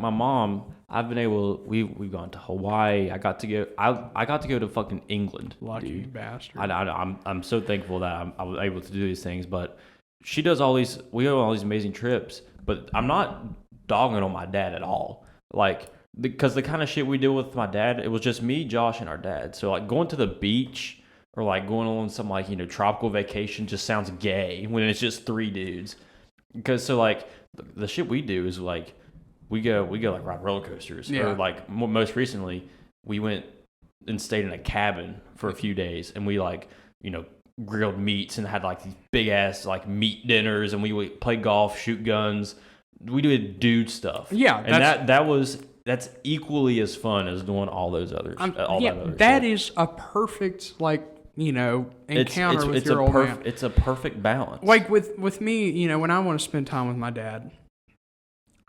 mom, I've been able... We've gone to Hawaii. I got to go to fucking England. Lucky bastard. I'm so thankful that I was able to do these things, but she does we go on all these amazing trips, but I'm not dogging on my dad at all. Like... Because the kind of shit we did with my dad, it was just me, Josh, and our dad. So, like, going to the beach or, like, going on some, like, tropical vacation just sounds gay when it's just 3 dudes. Because, so, like, the shit we do is, like, we go, like, ride roller coasters. Yeah. Or, like, most recently, we went and stayed in a cabin for a few days. And we, like, grilled meats and had, like, these big-ass, like, meat dinners. And we played golf, shoot guns. We did dude stuff. Yeah. And that's equally as fun as doing all those others. That is a perfect encounter with your old man. It's a perfect balance. Like with me, when I want to spend time with my dad,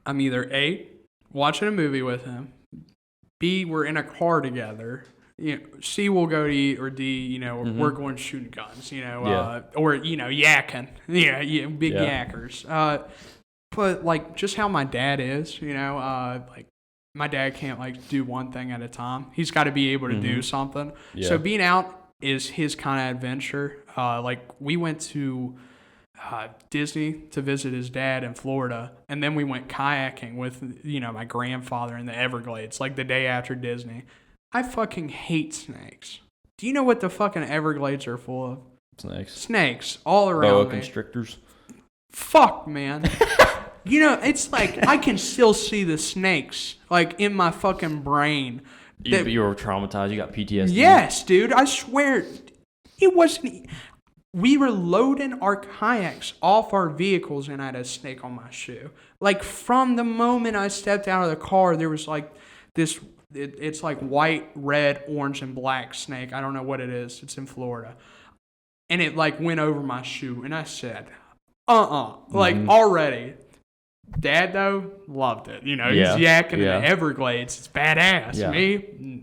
I'm either A, watching a movie with him, B, we're in a car together, C, we'll go to eat, or D, we're going shooting guns, or yakking, big yackers. But like just how my dad is, like. My dad can't like do one thing at a time. He's got to be able to do something. Yeah. So being out is his kind of adventure. Like we went to Disney to visit his dad in Florida, and then we went kayaking with my grandfather in the Everglades, like the day after Disney. I fucking hate snakes. Do you know what the fucking Everglades are full of? Snakes all around. Boa constrictors. Fuck, man. It's like I can still see the snakes like in my fucking brain. You were traumatized. You got PTSD. Yes, dude. I swear, it wasn't. We were loading our kayaks off our vehicles, and I had a snake on my shoe. Like from the moment I stepped out of the car, there was like this. It's like white, red, orange, and black snake. I don't know what it is. It's in Florida, and it like went over my shoe, and I said, like already. Dad though loved it. He's yakking in the Everglades. It's badass. Yeah. Me.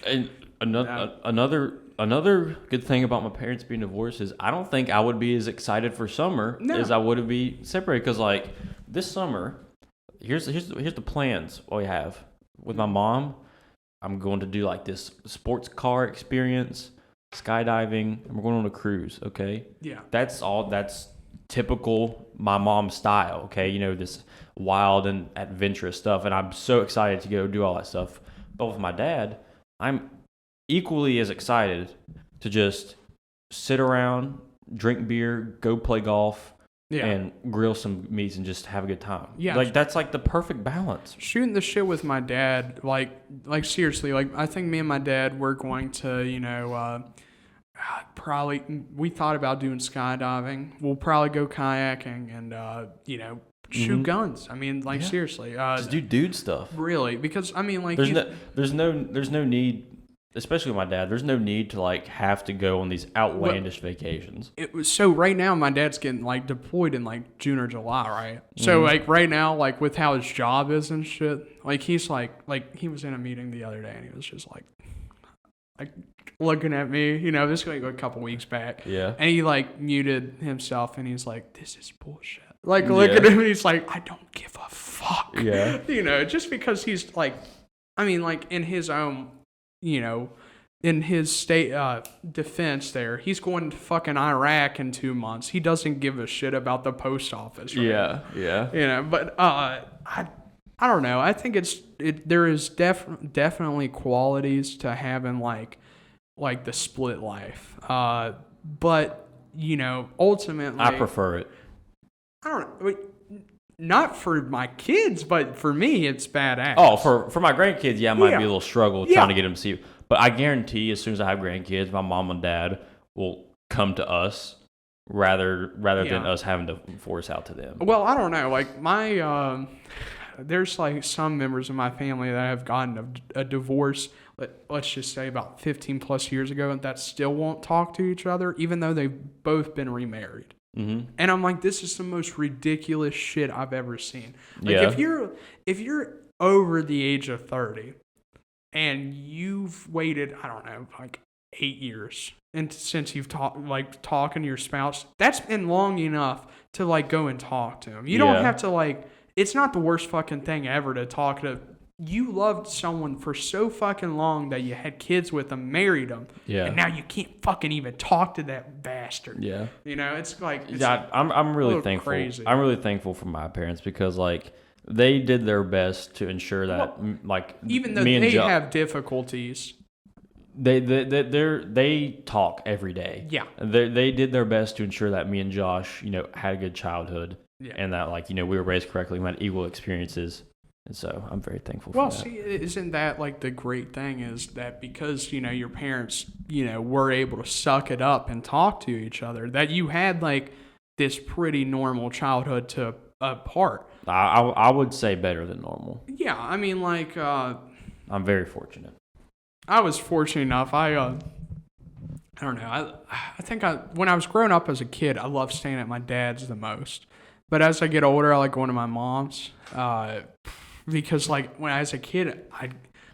And another good thing about my parents being divorced is I don't think I would be as excited for summer as I would be separated. Because like this summer, here's the plans we have with my mom. I'm going to do like this sports car experience, skydiving, and we're going on a cruise. Okay. Yeah. That's typical my mom's style, okay? This wild and adventurous stuff, and I'm so excited to go do all that stuff. But with my dad, I'm equally as excited to just sit around, drink beer, go play golf, and grill some meats and just have a good time. Yeah. Like that's like the perfect balance. Shooting the shit with my dad, like seriously, like I think me and my dad we're going to, probably we thought about doing skydiving. We'll probably go kayaking and shoot guns. I mean, like seriously, just do dude stuff. Really, because I mean, like there's no need, especially with my dad. There's no need to like have to go on these outlandish vacations. It was so right now my dad's getting like deployed in like June or July, right? So like right now, like with how his job is and shit, like he's like he was in a meeting the other day and he was just like looking at me, you know, this is like a couple weeks back. Yeah. And he like muted himself and he's like, "This is bullshit." Like look at him and he's like, "I don't give a fuck." Yeah. You know, just because he's like, I mean, like in his own, you know, in his state defense there, he's going to fucking Iraq in 2 months. He doesn't give a shit about the post office. Right? Yeah. You know, but I don't know. I think there is definitely qualities to having like the split life. But you know, ultimately, I prefer it. I don't know. Not for my kids, but for me, it's badass. Oh, for my grandkids, yeah, it might be a little struggle trying to get them to see. But I guarantee, as soon as I have grandkids, my mom and dad will come to us rather than us having to force out to them. Well, I don't know. Like my, there's like some members of my family that have gotten a divorce. Let's just say about 15 plus years ago, and that still won't talk to each other, even though they've both been remarried. Mm-hmm. And I'm like, this is the most ridiculous shit I've ever seen. Like if you're over the age of 30 and you've waited, I don't know, like 8 years and since you've talking to your spouse, that's been long enough to like go and talk to him. You don't have to like, it's not the worst fucking thing ever to talk to. You loved someone for so fucking long that you had kids with them, married them, and now you can't fucking even talk to that bastard. Yeah, you know, it's like I'm really thankful. Crazy. I'm really thankful for my parents because like they did their best to ensure that like even though they have difficulties, they talk every day. Yeah, they did their best to ensure that me and Josh, you know, had a good childhood, and that like, you know, we were raised correctly, we had equal experiences. And so I'm very thankful for that. Well, see, isn't that like the great thing is that because, you know, your parents, you know, were able to suck it up and talk to each other, that you had like this pretty normal childhood to apart. I would say better than normal. Yeah, I mean, like... I'm very fortunate. I was fortunate enough. I don't know. I think when I was growing up as a kid, I loved staying at my dad's the most. But as I get older, I like going to my mom's. Because like when I was a kid,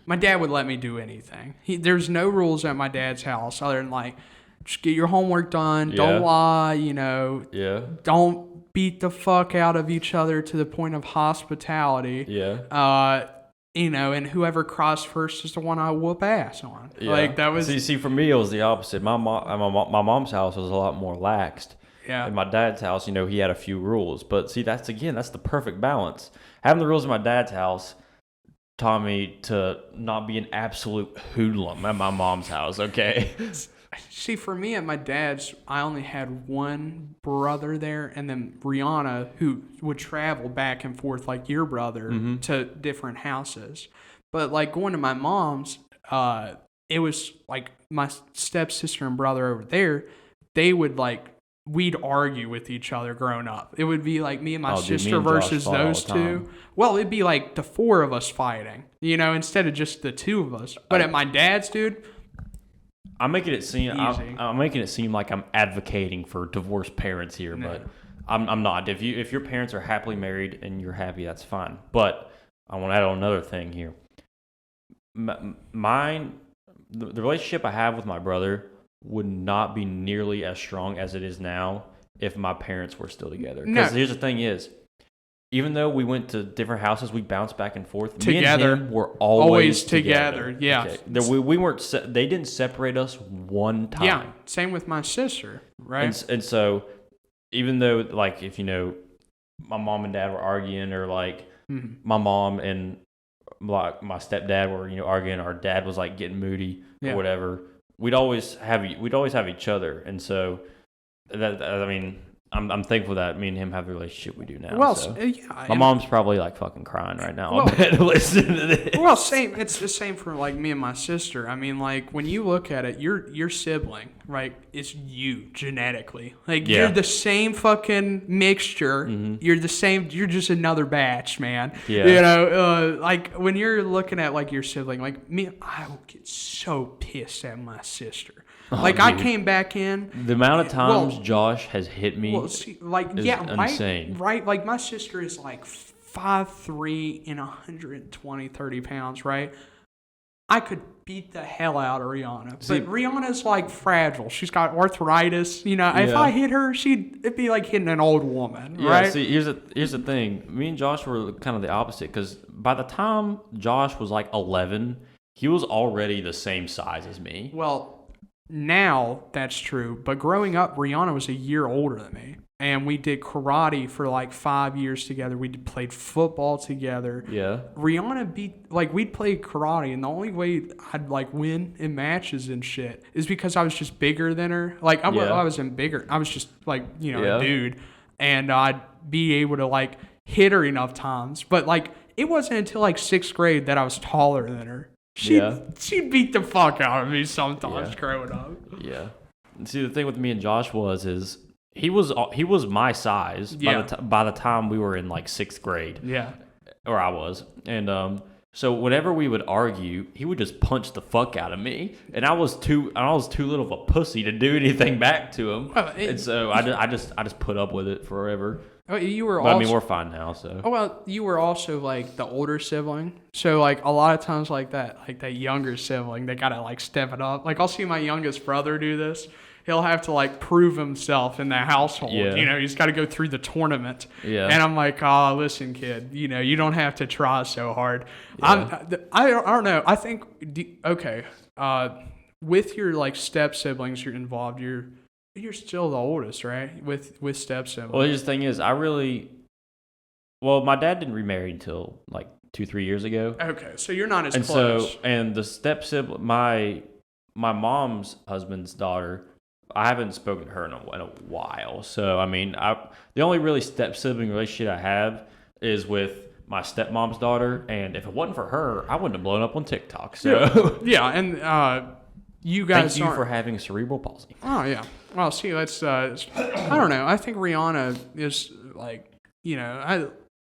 my dad would let me do anything. There's no rules at my dad's house other than like, just get your homework done. Yeah. Don't lie, you know. Yeah. Don't beat the fuck out of each other to the point of hospitality. Yeah. You know, and whoever crossed first is the one I whoop ass on. Yeah. Like that was. See, for me it was the opposite. My mom's house was a lot more laxed. Yeah. In my dad's house, you know, he had a few rules. But see, that's the perfect balance. Having the rules in my dad's house taught me to not be an absolute hoodlum at my mom's house, okay? See, for me at my dad's, I only had one brother there, and then Rihanna, who would travel back and forth like your brother to different houses. But like going to my mom's, it was like my stepsister and brother over there, they would like, we'd argue with each other growing up. It would be like me and my sister versus those two. Well, it'd be like the four of us fighting, you know, instead of just the two of us. But at my dad's, dude, I'm making it seem like I'm advocating for divorced parents here, but I'm not. If your parents are happily married and you're happy, that's fine. But I want to add on another thing here. The relationship I have with my brother would not be nearly as strong as it is now if my parents were still together. Because here's the thing is, even though we went to different houses, we bounced back and forth. Together. Me and him were always together. Yeah. Okay. We weren't. They didn't separate us one time. Yeah. Same with my sister, right? And so, even though like if you know, my mom and dad were arguing, or like my mom and like my stepdad were arguing, our dad was like getting moody or whatever. We'd always have each other, and so that I mean, I'm thankful that me and him have the relationship we do now. Well, so. yeah. My mom's probably like fucking crying right now. Well, I bet listening to this. Well, same. It's the same for like me and my sister. I mean, like when you look at it, your sibling, right? It's you genetically. Like Yeah. you're the same fucking mixture. Mm-hmm. You're the same. You're just another batch, man. Yeah. You know, like when you're looking at like your sibling, like me, I will get so pissed at my sister. Like I dude. came back in. The amount of times Josh has hit me. Well, see, like is yeah, insane. right. Like my sister is like 5'3" and 120, 30 pounds, right? I could beat the hell out of Rihanna. See, but Rihanna's like fragile. She's got arthritis. You know, if Yeah. I hit her, it'd be like hitting an old woman, Yeah, right? see, here's the thing. Me and Josh were kind of the opposite because by the time Josh was like 11, he was already the same size as me. Well, now that's true. But growing up, Rihanna was a year older than me. And we did karate for like 5 years together. We played football together. Yeah. Rihanna we'd play karate, and the only way I'd like win in matches and shit is because I was just bigger than her. Like I wasn't bigger. I was just like, Yeah. a dude, and I'd be able to like hit her enough times. But like it wasn't until like 6th grade that I was taller than her. She'd beat the fuck out of me sometimes growing up. Yeah. And see, the thing with me and Josh is he was my size by the time we were in like 6th grade. Yeah. Or I was. And so whenever we would argue, he would just punch the fuck out of me, and I was too little of a pussy to do anything back to him. Well, and so I just put up with it forever. Oh, you were. But I mean, we're fine now. So. Oh well, you were also like the older sibling, so like a lot of times like that younger sibling, they gotta like step it up. Like I'll see my youngest brother do this. He'll have to like prove himself in the household. Yeah. You know, he's got to go through the tournament. Yeah. And I'm like, oh, listen, kid. You know, you don't have to try so hard. Yeah. I don't know. I think okay. With your like step siblings, you're involved. You're still the oldest, right? With step siblings. Well, the thing is, my dad didn't remarry until like 2-3 years ago. Okay, so you're not as And close. and the step sibling, my mom's husband's daughter, I haven't spoken to her in a while. So I mean, the only really step sibling relationship I have is with my stepmom's daughter, and if it wasn't for her, I wouldn't have blown up on TikTok. So yeah, and you guys thank you for having cerebral palsy. Oh yeah. Well, see, that's I don't know. I think Rihanna is like,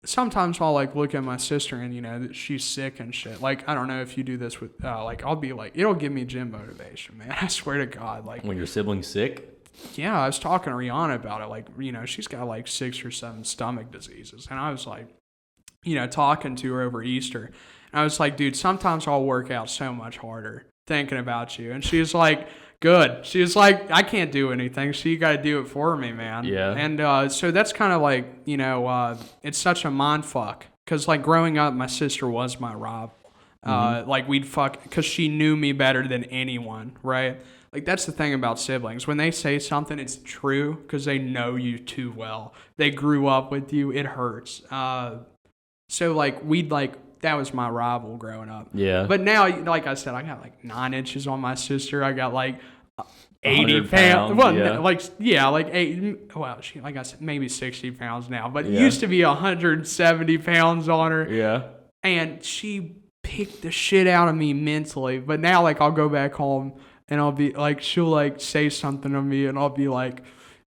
sometimes I'll like look at my sister and that she's sick and shit. Like I don't know if you do this with like I'll be like it'll give me gym motivation, man. I swear to God. Like when your sibling's sick. Yeah, I was talking to Rihanna about it. Like she's got like 6 or 7 stomach diseases, and I was like, talking to her over Easter, and I was like, dude, sometimes I'll work out so much harder thinking about you, and she's like. Good. She was like, I can't do anything, so you got to do it for me, man. Yeah. And so that's kind of like, it's such a mind fuck. Because, like, growing up, my sister was my rival. Like, we'd fuck, because she knew me better than anyone, right? Like, that's the thing about siblings. When they say something, it's true because they know you too well. They grew up with you. It hurts. So, like, that was my rival growing up. Yeah. But now, like I said, I got like 9 inches on my sister. I got like 80 pounds. pounds. Well, Yeah. like 8. Well, she, like I said, maybe 60 pounds now. But it Yeah. used to be 170 pounds on her. Yeah. And she picked the shit out of me mentally. But now, like, I'll go back home and I'll be like, she'll like say something to me and I'll be like,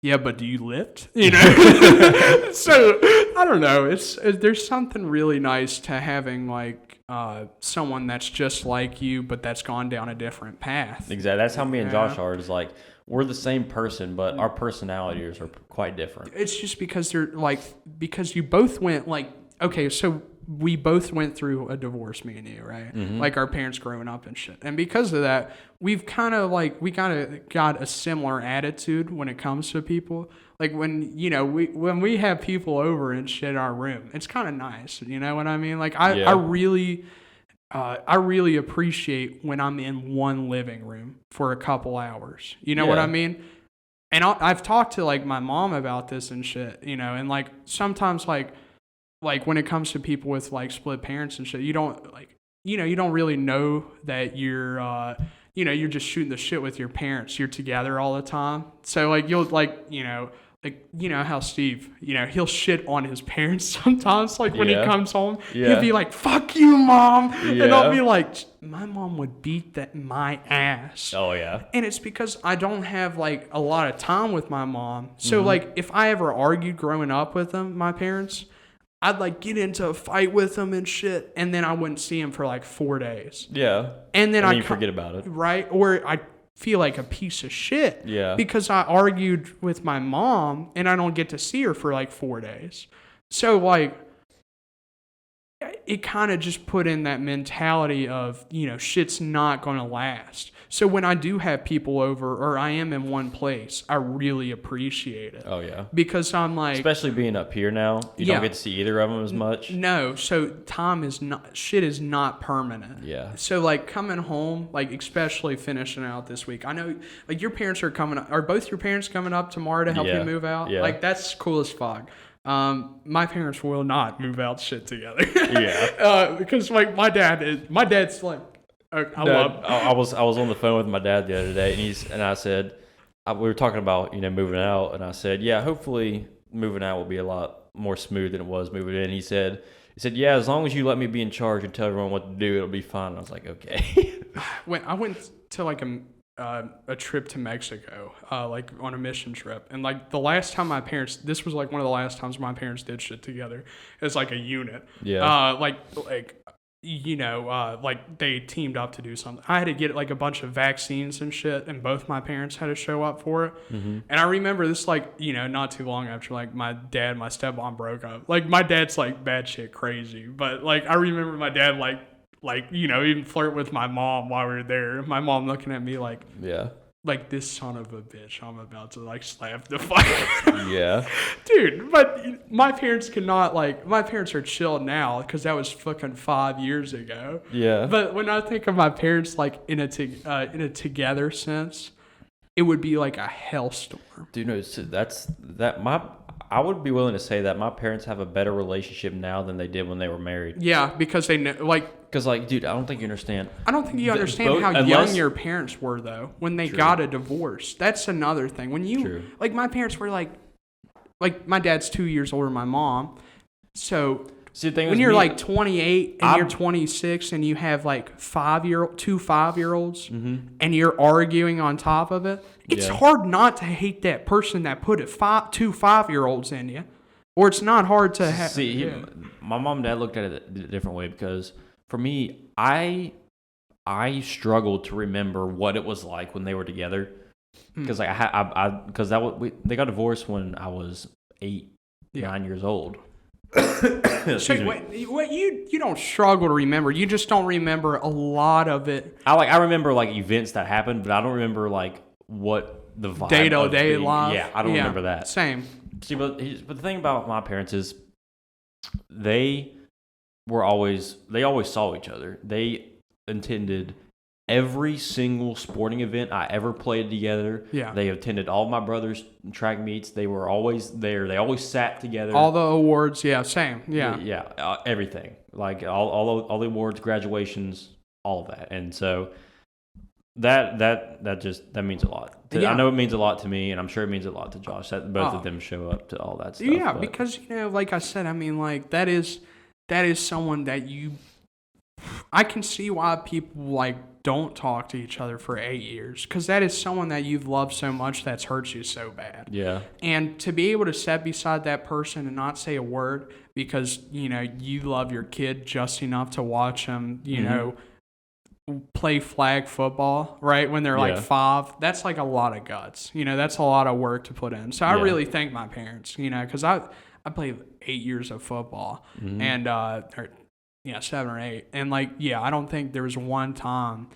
yeah, but do you lift? So I don't know. There's something really nice to having like someone that's just like you, but that's gone down a different path. Exactly. That's how me and Josh are. Is like we're the same person, but our personalities are quite different. It's just because because you both went like okay, so we both went through a divorce, me and you, right? Mm-hmm. Like our parents growing up and shit. And because of that, we've kind of like, we kind of got a similar attitude when it comes to people. Like when we have people over and shit in our room, it's kind of nice. You know what I mean? Like I really appreciate when I'm in one living room for a couple hours. You know what I mean? And I've talked to like my mom about this and shit, and like sometimes like when it comes to people with like split parents and shit, you don't like, you don't really know that you're, you're just shooting the shit with your parents. You're together all the time. So like, you'll like, like, you know how Steve, you know, he'll shit on his parents sometimes, like when he comes home. Yeah. He'll be like, fuck you, Mom. Yeah. And I'll be like, my mom would beat my ass. Oh, yeah. And it's because I don't have like a lot of time with my mom. So like if I ever argued growing up with them, my parents, I'd like get into a fight with them and shit. And then I wouldn't see them for like 4 days. Yeah. And then I'd forget about it. Right. Or I feel like a piece of shit. Yeah. Because I argued with my mom and I don't get to see her for like 4 days. So like it kind of just put in that mentality of, you know, shit's not going to last. So when I do have people over or I am in one place, I really appreciate it. Oh, yeah. Because I'm like... Especially being up here now. You don't get to see either of them as much. No. So time is not... Shit is not permanent. Yeah. So like coming home, like especially finishing out this week. I know like your parents are coming up... Are both your parents coming up tomorrow to help you move out? Yeah. Like that's cool as fuck. My parents will not move out shit together. Yeah. Because like my dad's like, I was on the phone with my dad the other day, and I said, we were talking about, you know, moving out, and I said, yeah, hopefully moving out will be a lot more smooth than it was moving in. He said, yeah, as long as you let me be in charge and tell everyone what to do, it'll be fine. I was like, okay. When I went to like a trip to Mexico, like on a mission trip, and like the last time this was like one of the last times my parents did shit together as like a unit. Yeah. Like you know, like they teamed up to do something. I had to get like a bunch of vaccines and shit, and both my parents had to show up for it. Mm-hmm. And I remember this, like, you know, not too long after like my dad and my stepmom broke up. Like my dad's like bad shit crazy, but like I remember my dad like, you know, even flirt with my mom while we were there. My mom looking at me like, yeah, like this son of a bitch, I'm about to like slap the fuck. Yeah. Dude, but my parents cannot, like, my parents are chill now because that was fucking 5 years ago. Yeah. But when I think of my parents like in a together sense, it would be like a hellstorm. Dude, no, I would be willing to say that my parents have a better relationship now than they did when they were married. Yeah, because they know, like... Because, like, dude, I don't think you understand. I don't think you understand how young your parents were, though, when they got a divorce. That's another thing. When you... Like, my parents were, like, my dad's 2 years older than my mom. So... See, the thing when you're like 28 and you're 26 and you have like two 5-year-olds and you're arguing on top of it, it's hard not to hate that person that put two 5-year-olds in you. Or it's not hard to have. See, my mom and dad looked at it a different way because for me, I struggled to remember what it was like when they were together because they got divorced when I was 9 years old. So what you don't struggle to remember. You just don't remember a lot of it. I remember like events that happened, but I don't remember like what the vibe day-to-day life. Yeah, I don't remember that. Same. See, but the thing about my parents is they always saw each other. They attended every single sporting event I ever played together. Yeah. They attended all my brother's track meets. They were always there. They always sat together. All the awards, same. Yeah. Yeah, everything. Like all the awards, graduations, all of that. And so that means a lot. I know it means a lot to me, and I'm sure it means a lot to Josh that both of them show up to all that stuff. Yeah, because, you know, like I said, I mean, like that is someone that I can see why people like don't talk to each other for 8 years, because that is someone that you've loved so much that's hurt you so bad. Yeah. And to be able to sit beside that person and not say a word because, you know, you love your kid just enough to watch them, you know, play flag football, right, when they're like 5, that's like a lot of guts. You know, that's a lot of work to put in. So I really thank my parents, you know, because I played 8 years of football and 7 or 8. And like, I don't think there was one time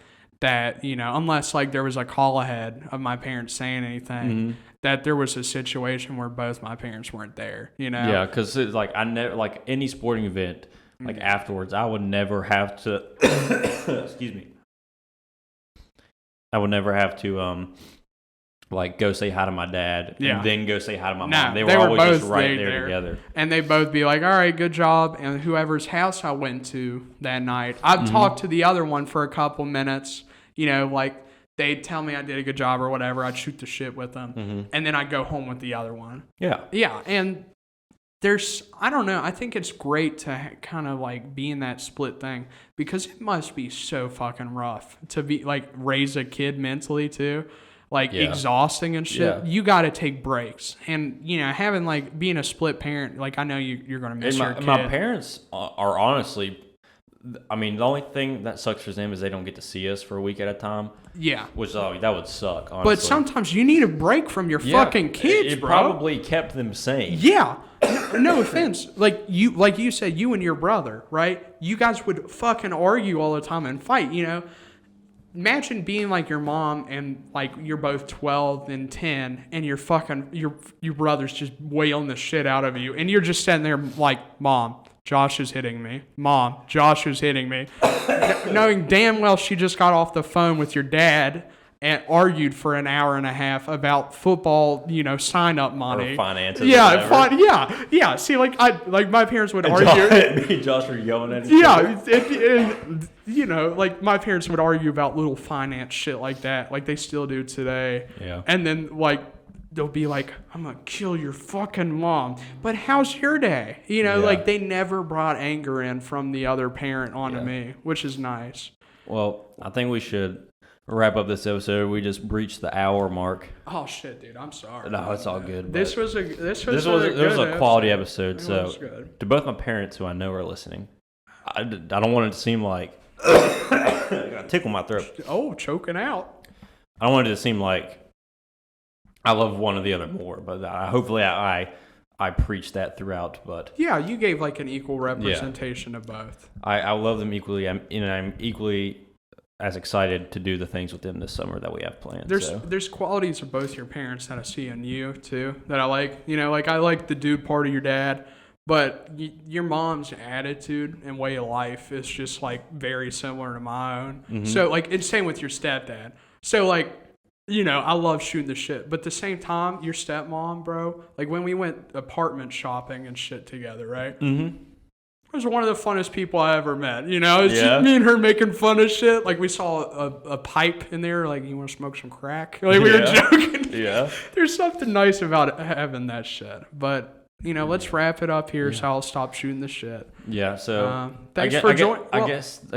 that, you know, unless like there was a call ahead of my parents saying anything, that there was a situation where both my parents weren't there, you know? Yeah, because like I never, like any sporting event, like afterwards, I would never have to, excuse me. I would never have to, like go say hi to my dad and then go say hi to my mom. They were always both just right there together. And they both be like, all right, good job. And whoever's house I went to that night, I've talked to the other one for a couple minutes, you know, like they'd tell me I did a good job or whatever. I'd shoot the shit with them, and then I'd go home with the other one. Yeah. Yeah, and I don't know. I think it's great to kind of like be in that split thing because it must be so fucking rough to be like raise a kid mentally too. Like exhausting and shit. Yeah. You got to take breaks. And, having like being a split parent, like I know you're going to miss your kid. My parents are honestly, I mean, the only thing that sucks for them is they don't get to see us for a week at a time. Yeah. Which, that would suck, honestly. But sometimes you need a break from your fucking kids, it bro. probably kept them sane. Yeah. No offense. Like you said, you and your brother, right? You guys would fucking argue all the time and fight, Imagine being like your mom and like you're both 12 and 10 and your brother's just wailing the shit out of you and you're just sitting there like, Mom, Josh is hitting me. Mom, Josh is hitting me. Knowing damn well she just got off the phone with your dad and argued for an hour and a half about football, sign up money. Or finances. Yeah. See, like my parents would argue. Me and Josh were yelling at each other. Like my parents would argue about little finance shit like that, like they still do today. Yeah. And then like they'll be like, I'm gonna kill your fucking mom. But how's your day? Like they never brought anger in from the other parent onto me, which is nice. Well, I think we should wrap up this episode. We just breached the hour mark. Oh shit, dude! I'm sorry. No, it's all good. This was a quality episode. So to both my parents who I know are listening, I don't want it to seem like I gotta tickle my throat. Oh, choking out. I don't want it to seem like I love one or the other more, but hopefully I preach that throughout. But yeah, you gave like an equal representation of both. I love them equally. I'm equally as excited to do the things with them this summer that we have planned. There's qualities of both your parents that I see in you too that I like. Like I like the dude part of your dad, but your mom's attitude and way of life is just like very similar to my own. Mm-hmm. So like it's same with your stepdad. So like I love shooting the shit, but at the same time, your stepmom, bro, like when we went apartment shopping and shit together, right? Mm-hmm. It was one of the funnest people I ever met. It's just me and her making fun of shit. Like we saw a pipe in there. Like, you want to smoke some crack? Like we were joking. Yeah. There's something nice about having that shit. But let's wrap it up here. So I'll stop shooting the shit. Yeah. So thanks for joining. I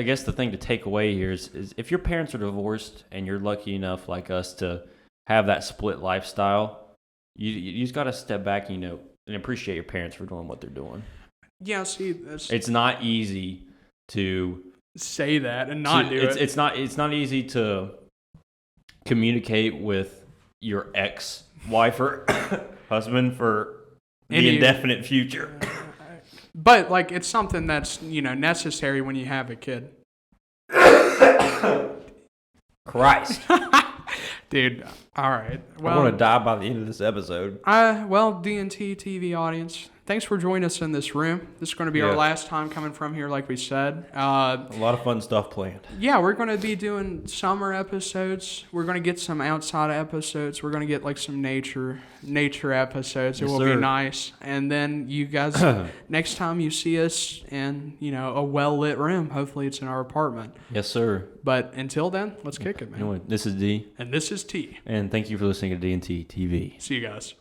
guess the thing to take away here is if your parents are divorced and you're lucky enough like us to have that split lifestyle, you just got to step back and appreciate your parents for doing what they're doing. Yeah, see, it's not easy to say that and not do it. It's not easy to communicate with your ex-wife or husband for the indefinite future. But like it's something that's necessary when you have a kid. Christ. Dude, all right. Well, I want to die by the end of this episode. D&T TV audience, thanks for joining us in this room. This is going to be our last time coming from here, like we said. A lot of fun stuff planned. Yeah, we're going to be doing summer episodes. We're going to get some outside episodes. We're going to get like some nature episodes. It will be nice. And then you guys, next time you see us in, a well-lit room, hopefully it's in our apartment. Yes, sir. But until then, let's kick it, man. Anyway, this is D. And this is T. And thank you for listening to D&T TV. See you guys.